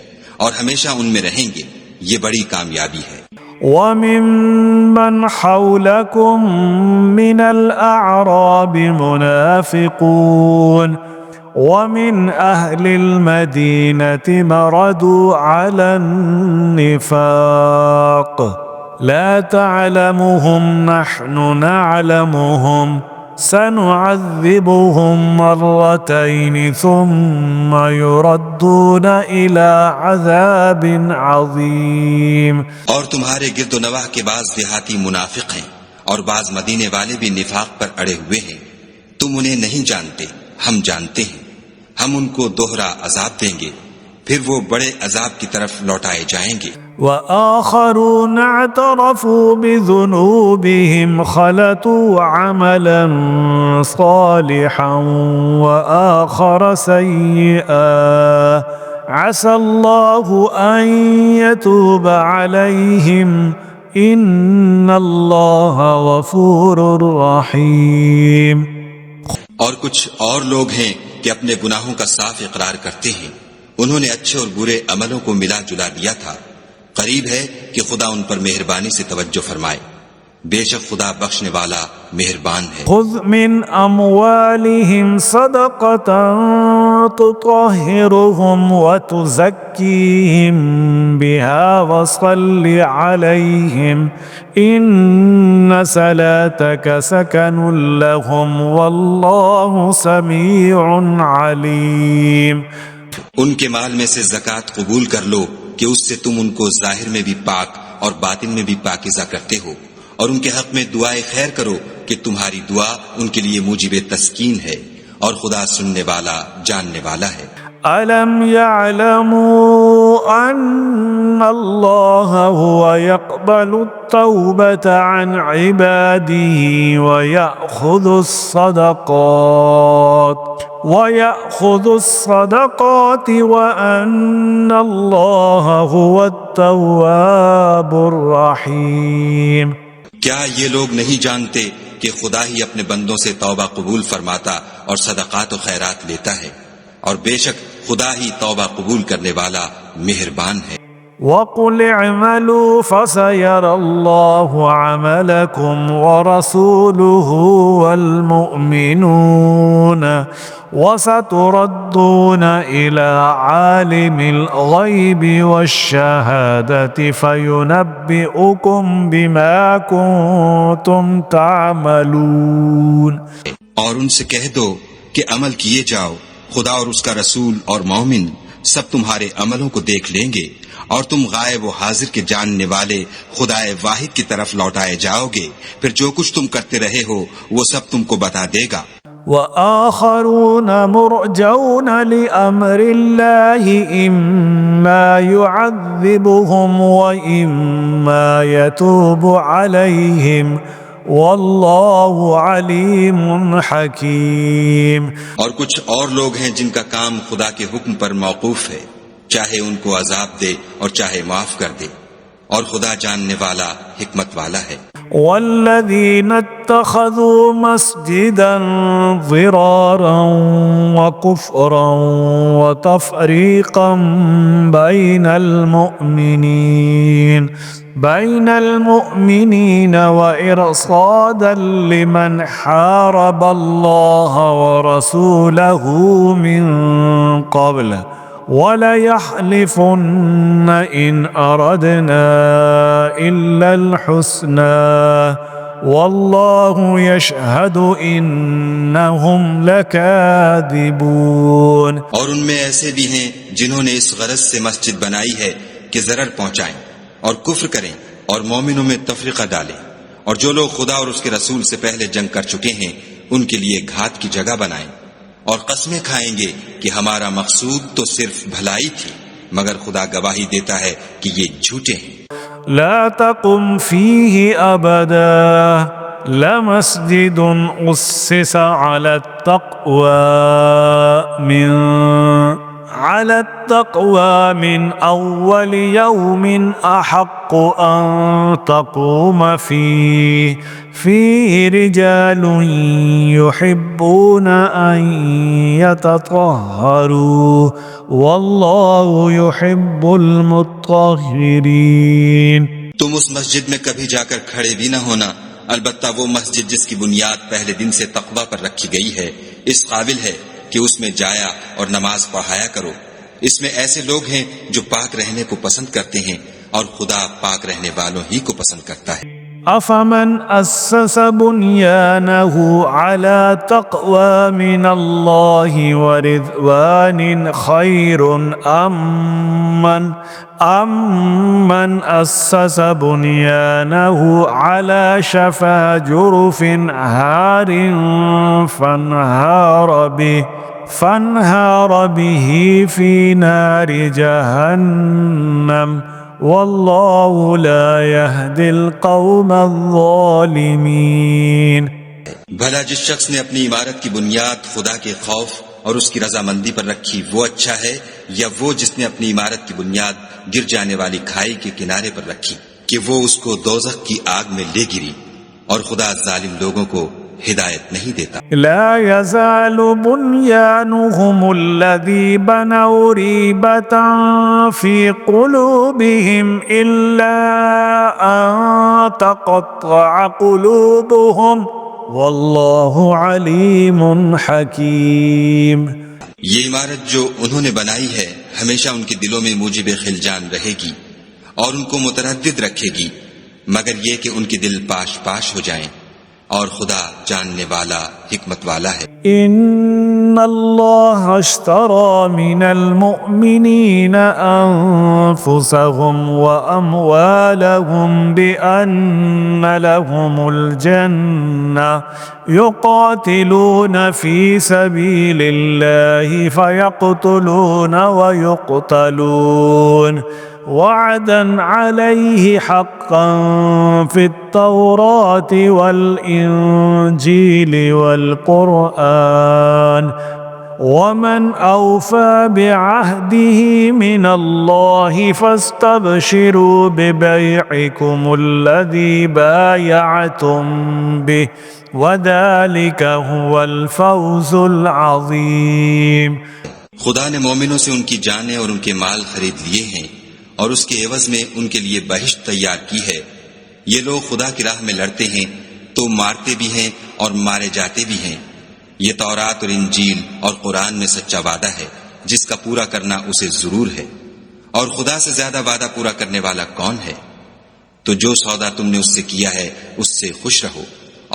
اور ہمیشہ ان میں رہیں گے، یہ بڑی کامیابی ہے. وَمِمَّنْ حَوْلَكُمْ مِنَ الْأَعْرَابِ مُنَافِقُونَ وَمِنْ أَهْلِ الْمَدِينَةِ مَرَدُوا عَلَى النِّفَاقِ لَا تَعْلَمُهُمْ نَحْنُ نَعْلَمُهُمْ سنعذبهم مرتين ثم يردون إلى عذاب عظيم. اور تمہارے گرد و نواح کے بعض دیہاتی منافق ہیں اور بعض مدینے والے بھی نفاق پر اڑے ہوئے ہیں، تم انہیں نہیں جانتے، ہم جانتے ہیں، ہم ان کو دوہرا عذاب دیں گے، پھر وہ بڑے عذاب کی طرف لوٹائے جائیں گے. وآخرون اعترفوا بذنوبهم خلطوا عملا صالحا وآخر سيئا عسى الله أن يتوب عليهم إن الله غفور رحيم. اور کچھ اور لوگ ہیں کہ اپنے گناہوں کا صاف اقرار کرتے ہیں، انہوں نے اچھے اور برے عملوں کو ملا جلا دیا تھا، قریب ہے کہ خدا ان پر مہربانی سے توجہ فرمائے، بے شک خدا بخشنے والا مہربان ہے. خذ من اموالهم صدقة تطهرهم وتزكيهم بها وصل عليهم ان صلاتك سكن لهم والله سميع عليم. ان کے مال میں سے زکوٰۃ قبول کر لو کہ اس سے تم ان کو ظاہر میں بھی پاک اور باطن میں بھی پاکیزہ کرتے ہو، اور ان کے حق میں دعائے خیر کرو کہ تمہاری دعا ان کے لیے موجب تسکین ہے، اور خدا سننے والا جاننے والا ہے. أَلَمْ يَعْلَمُوا أن الله هو يقبل التوبة عن عباده ويأخذ الصدقات وأن الله هو التواب الرحيم. کیا یہ لوگ نہیں جانتے کہ خدا ہی اپنے بندوں سے توبہ قبول فرماتا اور صدقات و خیرات لیتا ہے، اور بے شک خدا ہی توبہ قبول کرنے والا مہربان ہے. وَقُلِ اعْمَلُوا فَسَيَرَى اللَّهُ عَمَلَكُمْ وَرَسُولُهُ وَالْمُؤْمِنُونَ وَسَتُرَدُّونَ إِلَى عَالِمِ الْغَيْبِ وَالشَّهَادَةِ فَيُنَبِّئُكُمْ بِمَا كُنتُمْ تَعْمَلُونَ. اور ان سے کہہ دو کہ عمل کیے جاؤ، خدا اور اس کا رسول اور مومن سب تمہارے عملوں کو دیکھ لیں گے، اور تم غائب و حاضر کے جاننے والے خدائے واحد کی طرف لوٹائے جاؤ گے، پھر جو کچھ تم کرتے رہے ہو وہ سب تم کو بتا دے گا. وآخرون مرجون لأمر الله إما يعذبهم وإما يتوب عليهم واللہ علیم حکیم. اور کچھ اور لوگ ہیں جن کا کام خدا کے حکم پر موقوف ہے، چاہے ان کو عذاب دے اور چاہے معاف کر دے، اور خدا جاننے والا حکمت والا ہے. والذین اتخذوا مسجدا ضرارا وکفرا وتفریقا بین المؤمنین وإرصادا لمن حارب اللہ ورسولہ من قبل وَلَيَحْلِفُنَّ إِنْ أَرَدْنَا إِلَّا الْحُسْنَى وَاللَّهُ يَشْهَدُ إِنَّهُمْ لَكَاذِبُونَ. اور ان میں ایسے بھی ہیں جنہوں نے اس غرض سے مسجد بنائی ہے کہ ضرر پہنچائیں اور کفر کریں اور مومنوں میں تفریقہ ڈالیں، اور جو لوگ خدا اور اس کے رسول سے پہلے جنگ کر چکے ہیں ان کے لیے گھات کی جگہ بنائیں، اور قسمیں کھائیں گے کہ ہمارا مقصود تو صرف بھلائی تھی، مگر خدا گواہی دیتا ہے کہ یہ جھوٹے ہیں. لا تقم فيه أبدا لمسجد أسس على التقوى من أول يوم أحق أن تقوم فيه رجال يحبون أن يتطهروا والله يحب المطهرين. تم اس مسجد میں کبھی جا کر کھڑے بھی نہ ہونا، البتہ وہ مسجد جس کی بنیاد پہلے دن سے تقوی پر رکھی گئی ہے اس قابل ہے کہ اس میں جایا اور نماز پڑھایا کرو. اس میں ایسے لوگ ہیں جو پاک رہنے کو پسند کرتے ہیں، اور خدا پاک رہنے والوں ہی کو پسند کرتا ہے. أفمن أسس بنيانه على تقوى من الله ورضوان خير أم من أسس بنيانه على شفا جرف هار فانهار به في نار جهنم واللہ لا يهدی القوم الظالمین. بھلا جس شخص نے اپنی عمارت کی بنیاد خدا کے خوف اور اس کی رضامندی پر رکھی وہ اچھا ہے، یا وہ جس نے اپنی عمارت کی بنیاد گر جانے والی کھائی کے کنارے پر رکھی کہ وہ اس کو دوزخ کی آگ میں لے گری، اور خدا ظالم لوگوں کو ہدایت نہیں دیتا. لا يزال بنيانهم الذي بنوا ريبة في قلوبهم إلا أن تقطع قلوبهم والله عليم حكيم. یہ عمارت جو انہوں نے بنائی ہے ہمیشہ ان کے دلوں میں موجب خلجان رہے گی اور ان کو متردد رکھے گی، مگر یہ کہ ان کے دل پاش پاش ہو جائیں، اور خدا جاننے والا حکمت والا ہے. ان الله اشترى من المؤمنين أنفسهم وأموالهم بأن لهم الجنة يقاتلون في سبيل الله فيقتلون ويقتلون وعدا عليه حقا في التوراة والإنجيل والقرآن ومن أوفى بعهده من الله فاستبشروا ببيعكم الذي بايعتم به وذلك هو الفوز العظيم. خدا نے مومنوں سے ان کی جانیں اور ان کے مال خرید لیے ہیں اور اس کے عوض میں ان کے لیے بہشت تیار کی ہے. یہ لوگ خدا کی راہ میں لڑتے ہیں تو مارتے بھی ہیں اور مارے جاتے بھی ہیں. یہ تورات اور انجیل اور قرآن میں سچا وعدہ ہے جس کا پورا کرنا اسے ضرور ہے. اور خدا سے زیادہ وعدہ پورا کرنے والا کون ہے؟ تو جو سودا تم نے اس سے کیا ہے اس سے خوش رہو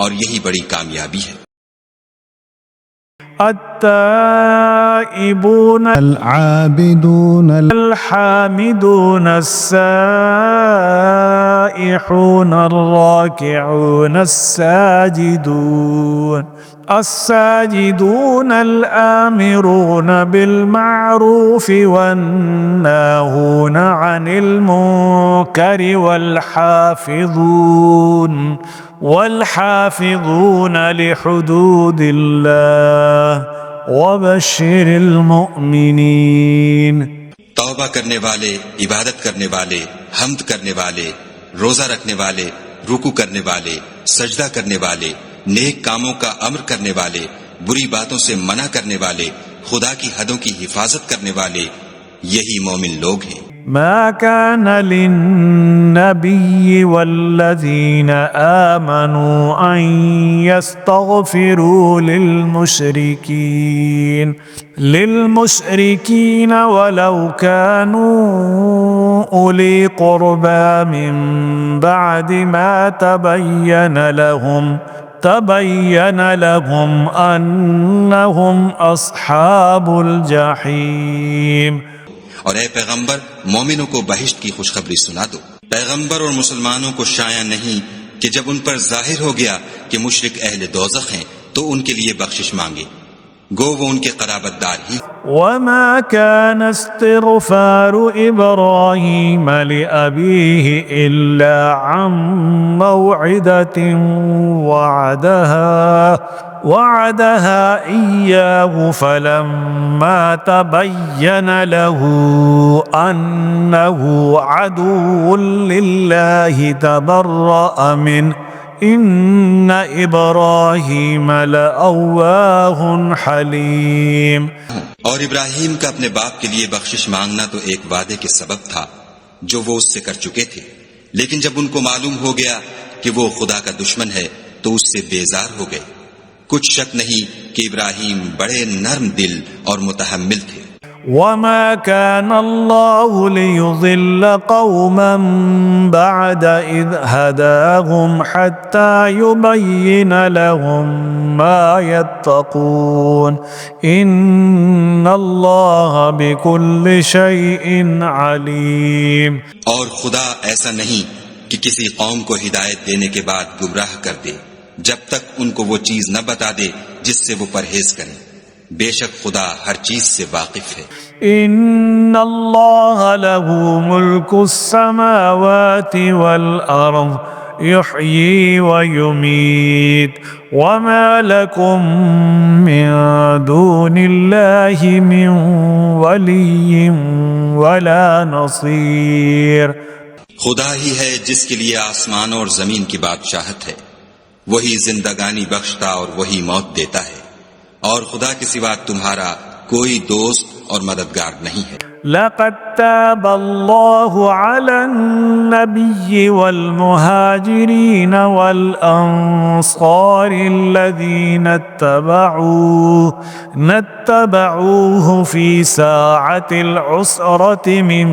اور یہی بڑی کامیابی ہے. التائبون العابدون الحامدون السائحون الراكعون الساجدون الآمرون بالمعروف والناهون عن المنكر والحافظون لحدود الله وبشر المؤمنین. توبہ کرنے والے، عبادت کرنے والے، حمد کرنے والے، روزہ رکھنے والے، رکوع کرنے والے، سجدہ کرنے والے، نیک کاموں کا امر کرنے والے، بری باتوں سے منع کرنے والے، خدا کی حدوں کی حفاظت کرنے والے، یہی مومن لوگ ہیں. ما كان للنبي والذين آمنوا أن يستغفروا للمشركين ولو كانوا أولي قربى من بعد ما تبين لهم أنهم أصحاب الجحيم. اور اے پیغمبر مومنوں کو بہشت کی خوشخبری سنا دو. پیغمبر اور مسلمانوں کو شایع نہیں کہ جب ان پر ظاہر ہو گیا کہ مشرک اہل دوزخ ہیں تو ان کے لیے بخشش مانگے، گو وہ ان کے قرابت دار ہی. وما كان استغفار إبراهيم لأبيه إلا عن موعدة وعدها إياه فلما تبين له أنه عدو لله تبرأ منه إن إبراهيم لأواه حليم. اور ابراہیم کا اپنے باپ کے لیے بخشش مانگنا تو ایک وعدے کے سبب تھا جو وہ اس سے کر چکے تھے، لیکن جب ان کو معلوم ہو گیا کہ وہ خدا کا دشمن ہے تو اس سے بیزار ہو گئے. کچھ شک نہیں کہ ابراہیم بڑے نرم دل اور متحمل تھے. وما كان الله ليضل قوما بعد إذ هداهم حتى يبين لهم ما يتقون إن الله بكل شيء عليم. اور خدا ایسا نہیں کہ کسی قوم کو ہدایت دینے کے بعد گمراہ کر دے جب تک ان کو وہ چیز نہ بتا دے جس سے وہ پرہیز کریں. بے شک خدا ہر چیز سے واقف ہے. ان اللہ له ملک السماوات والارض يحيي ويميت وما لكم من دون الله من ولي ولا نصير. خدا ہی ہے جس کے لیے آسمان اور زمین کی بادشاہت ہے، وہی زندگانی بخشتا اور وہی موت دیتا ہے، اور خدا کے سوا تمہارا کوئی دوست اور مددگار نہیں ہے. لقد تاب الله على النبي والمهاجرين والأنصار الذين اتبعوه في ساعة العسرة من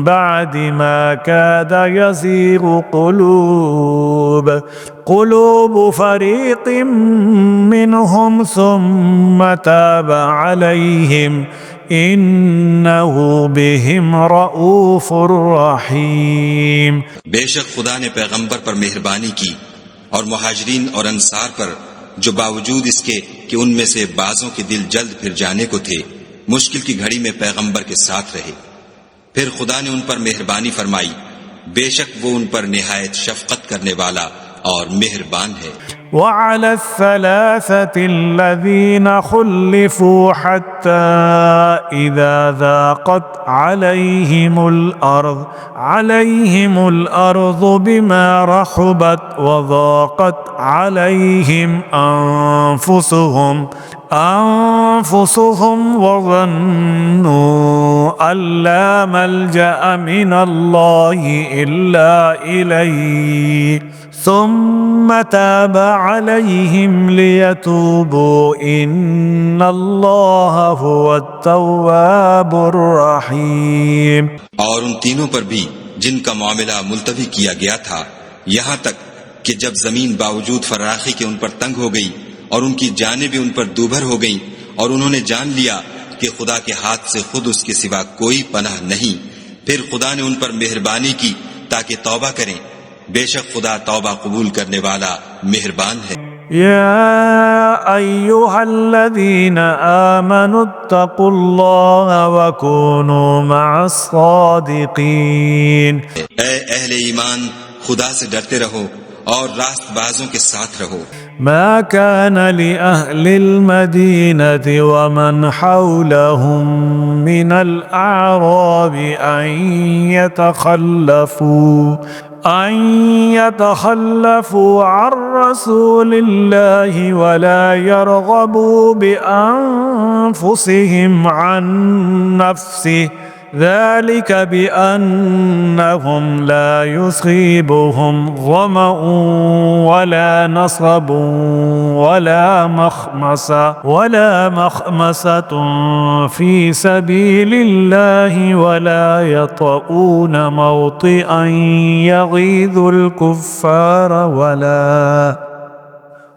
بعد ما كاد يزيغ قلوب فريق منهم ثم تاب عليهم انه بهم رؤوف رحیم۔ بے شک خدا نے پیغمبر پر مہربانی کی اور مہاجرین اور انصار پر جو باوجود اس کے کہ ان میں سے بعضوں کے دل جلد پھر جانے کو تھے مشکل کی گھڑی میں پیغمبر کے ساتھ رہے، پھر خدا نے ان پر مہربانی فرمائی، بے شک وہ ان پر نہایت شفقت کرنے والا اور مہربان ہے۔ وعلى الثلاثة الذين خلفوا حتى إذا ضاقت عليهم الأرض بما رحبت وضاقت عليهم أنفسهم وظنوا أن لا ملجأ من الله إلا إليه ثم تاب عليهم ليتوبوا إن الله هو التواب الرحيم۔ اور ان تینوں پر بھی جن کا معاملہ ملتوی کیا گیا تھا یہاں تک کہ جب زمین باوجود فراخی کے ان پر تنگ ہو گئی اور ان کی جانیں بھی ان پر دوبھر ہو گئیں اور انہوں نے جان لیا کہ خدا کے ہاتھ سے خود اس کے سوا کوئی پناہ نہیں، پھر خدا نے ان پر مہربانی کی تاکہ توبہ کریں، بے شک خدا توبہ قبول کرنے والا مہربان ہے۔ يا أيها الذين آمنوا اتقوا الله وكونوا مع الصادقين۔ اے اہل ایمان خدا سے ڈرتے رہو اور راست بازوں کے ساتھ رہو۔ ما كان لأهل المدينة ومن حولهم من الأعراب أن يتخلفوا عن رسول الله ولا يرغبوا بأنفسهم عن نفسه ذلك بأنهم لا يصيبهم ظمأ ولا نصب ولا مخمصة في سبيل الله ولا يطؤون موطئا يغيظ الكفار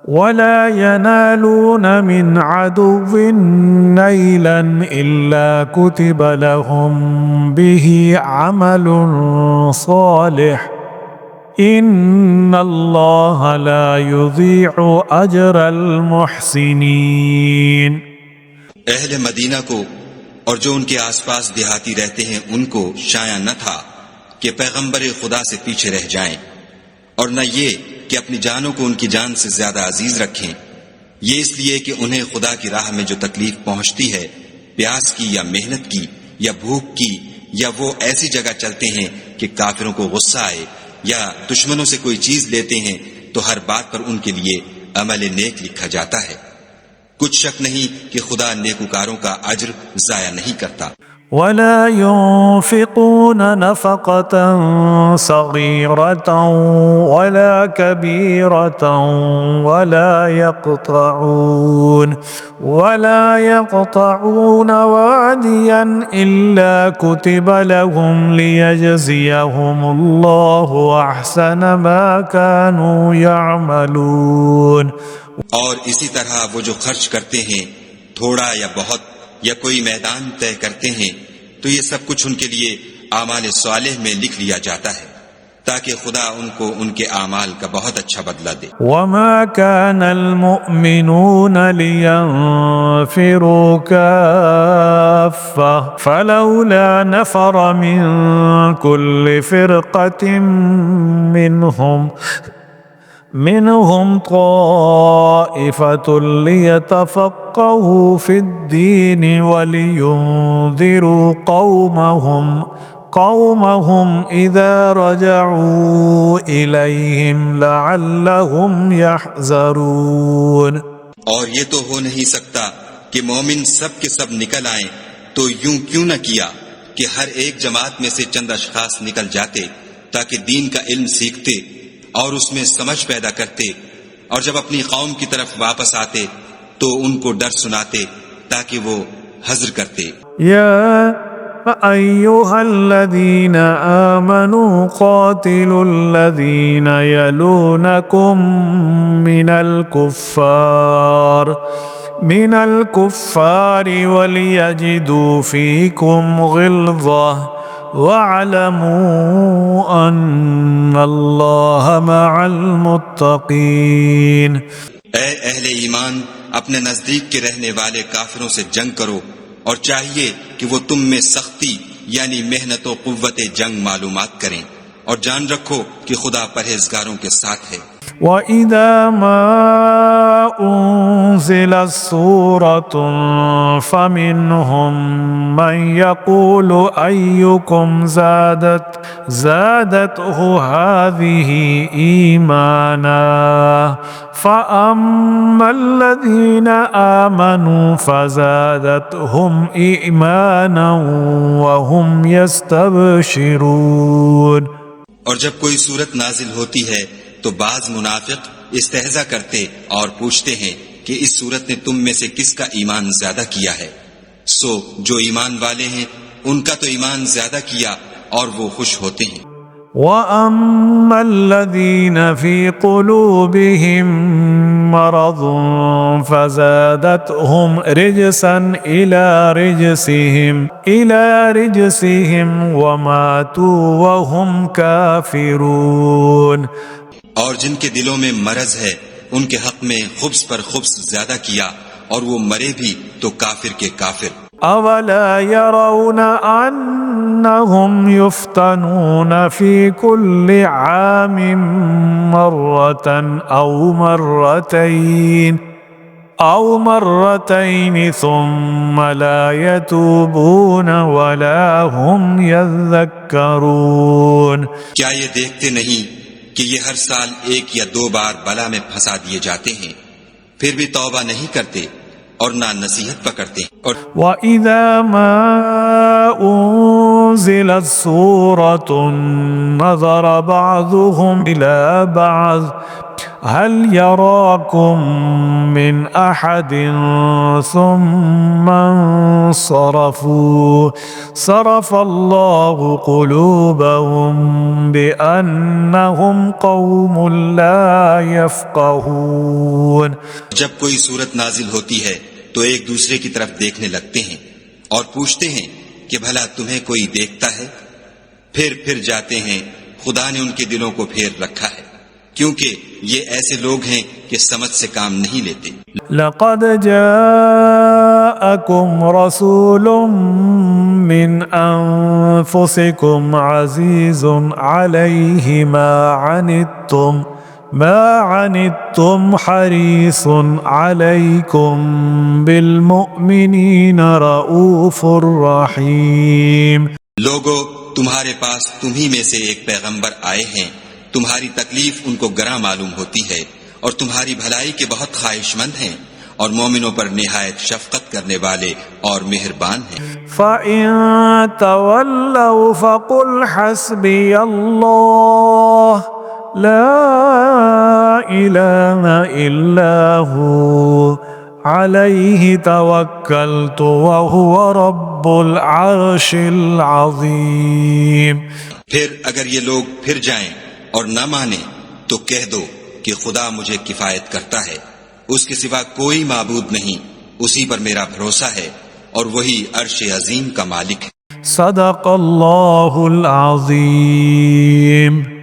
ولا ينالون من عدو نيلا إلا كتب لهم به عمل صالح إن الله لا يضيع أجر المحسنين۔ اہل مدینہ کو اور جو ان کے آس پاس دیہاتی رہتے ہیں ان کو شایع نہ تھا کہ پیغمبر خدا سے پیچھے رہ جائیں، اور نہ یہ کہ اپنی جانوں کو ان کی جان سے زیادہ عزیز رکھیں، یہ اس لیے کہ انہیں خدا کی راہ میں جو تکلیف پہنچتی ہے، پیاس کی یا محنت کی یا بھوک کی، یا وہ ایسی جگہ چلتے ہیں کہ کافروں کو غصہ آئے یا دشمنوں سے کوئی چیز لیتے ہیں تو ہر بات پر ان کے لیے عمل نیک لکھا جاتا ہے، کچھ شک نہیں کہ خدا نیکوکاروں کا اجر ضائع نہیں کرتا۔ ولا ينفقون نفقة صغيرة ولا كبيرة ولا يقطعون واديا إلا كتب لهم ليجزيهم الله أحسن ما كانوا يعملون۔ اور اسی طرح وہ جو خرچ کرتے ہیں تھوڑا یا بہت یا کوئی میدان طے کرتے ہیں تو یہ سب کچھ ان کے لیے اعمال صالح میں لکھ لیا جاتا ہے تاکہ خدا ان کو ان کے اعمال کا بہت اچھا بدلہ دے۔ وما كان المؤمنون لينفروا كافة فلولا نفر من كل فرقة منهم طائفة ليتفقهوا في الدين ولينذروا قومهم إذا رجعوا إليهم لعلهم يحذرون۔ اور یہ تو ہو نہیں سکتا کہ مومن سب کے سب نکل آئیں، تو یوں کیوں نہ کیا کہ ہر ایک جماعت میں سے چند اشخاص نکل جاتے تاکہ دین کا علم سیکھتے اور اس میں سمجھ پیدا کرتے، اور جب اپنی قوم کی طرف واپس آتے تو ان کو ڈر سناتے تاکہ وہ حذر کرتے۔ يا أيها الذين آمنوا قاتلوا الذين يلونكم من الكفار وليجدوا فيكم غلظة واعلموا أن الله مع المتقين۔ اے اہل ایمان، اپنے نزدیک کے رہنے والے کافروں سے جنگ کرو، اور چاہیے کہ وہ تم میں سختی یعنی محنت و قوت جنگ معلومات کریں، اور جان رکھو کہ خدا پرہیزگاروں کے ساتھ ہے۔ وَإِذَا مَا أُنزِلَتْ سُورَةٌ فَمِنْهُمْ مَنْ يَقُولُ أَيُّكُمْ زَادَتْهُ هَذِهِ إِيمَانًا فَأَمَّا الَّذِينَ آمَنُوا فَزَادَتْهُمْ إِيمَانًا وَهُمْ يَسْتَبْشِرُونَ۔ اور جب کوئی صورت نازل ہوتی ہے تو بعض منافق استہزا کرتے اور پوچھتے ہیں کہ اس صورت نے تم میں سے کس کا ایمان زیادہ کیا ہے، سو جو ایمان والے ہیں ان کا تو ایمان زیادہ کیا اور وہ خوش ہوتے ہیں۔ وَأَمَّا الَّذِينَ فِي قُلُوبِهِم مَّرَضٌ فَزَادَتْهُمْ رِجْسًا إِلَى رِجْسِهِمْ وَمَاتُوا وَهُمْ كَافِرُونَ۔ اور جن کے دلوں میں مرض ہے ان کے حق میں خبث پر خبث زیادہ کیا اور وہ مرے بھی تو کافر کے کافر۔ أَوَلَا يَرَوْنَ أَنَّهُمْ يُفْتَنُونَ فِي كُلِّ عَامٍ مَّرَّةً أَوْ مَرَّتَيْنِ ثُمَّ لَا يَتُوبُونَ وَلَا هُمْ يَذَّكَّرُونَ۔ کیا یہ دیکھتے نہیں کہ یہ ہر سال ایک یا دو بار بلا میں پھنسا دیے جاتے ہیں، پھر بھی توبہ نہیں کرتے اور نہ نصیحت پکڑتے ہیں۔ اور وَإِذَا مَا أُنزِلَتْ سُورَةٌ نَظَرَ بَعْضُهُمْ إِلَى بَعْضٍ هَلْ يَرَاكُمْ مِنْ أَحَدٍ ثُمَّ انصَرَفُوا صَرَفَ اللَّهُ قُلُوبَهُمْ بِأَنَّهُمْ قَوْمٌ لَا يَفْقَهُونَ۔ جب کوئی صورت نازل ہوتی ہے تو ایک دوسرے کی طرف دیکھنے لگتے ہیں اور پوچھتے ہیں کہ بھلا تمہیں کوئی دیکھتا ہے، پھر جاتے ہیں خدا نے ان کے دلوں کو پھیر رکھا ہے، کیونکہ یہ ایسے لوگ ہیں کہ سمجھ سے کام نہیں لیتے۔ لَقَدْ جَاءَكُمْ رَسُولٌ مِّنْ أَنفُسِكُمْ عَزِيزٌ عَلَيْهِ مَا عَنِتُّمْ حَرِيصٌ عَلَيْكُمْ بِالْمُؤْمِنِينَ رَءُوفٌ رَحِيمٌ۔ لوگو، تمہارے پاس تمہیں میں سے ایک پیغمبر آئے ہیں، تمہاری تکلیف ان کو گراں معلوم ہوتی ہے اور تمہاری بھلائی کے بہت خواہش مند ہیں، اور مومنوں پر نہایت شفقت کرنے والے اور مہربان ہیں۔ فَإِن تَوَلَّوْا فَقُلْ حَسْبِيَ اللَّهُ لَا إِلَٰهَ إِلَّا هُوَ عَلَيْهِ تَوَكَّلْتُ وَهُوَ رَبُّ الْعَرْشِ الْعَظِيمِ۔ پھر اگر یہ لوگ پھر جائیں اور نہ مانیں تو کہہ دو کہ خدا مجھے کفایت کرتا ہے، اس کے سوا کوئی معبود نہیں، اسی پر میرا بھروسہ ہے اور وہی عرش عظیم کا مالک ہے۔ صدق اللہ العظیم۔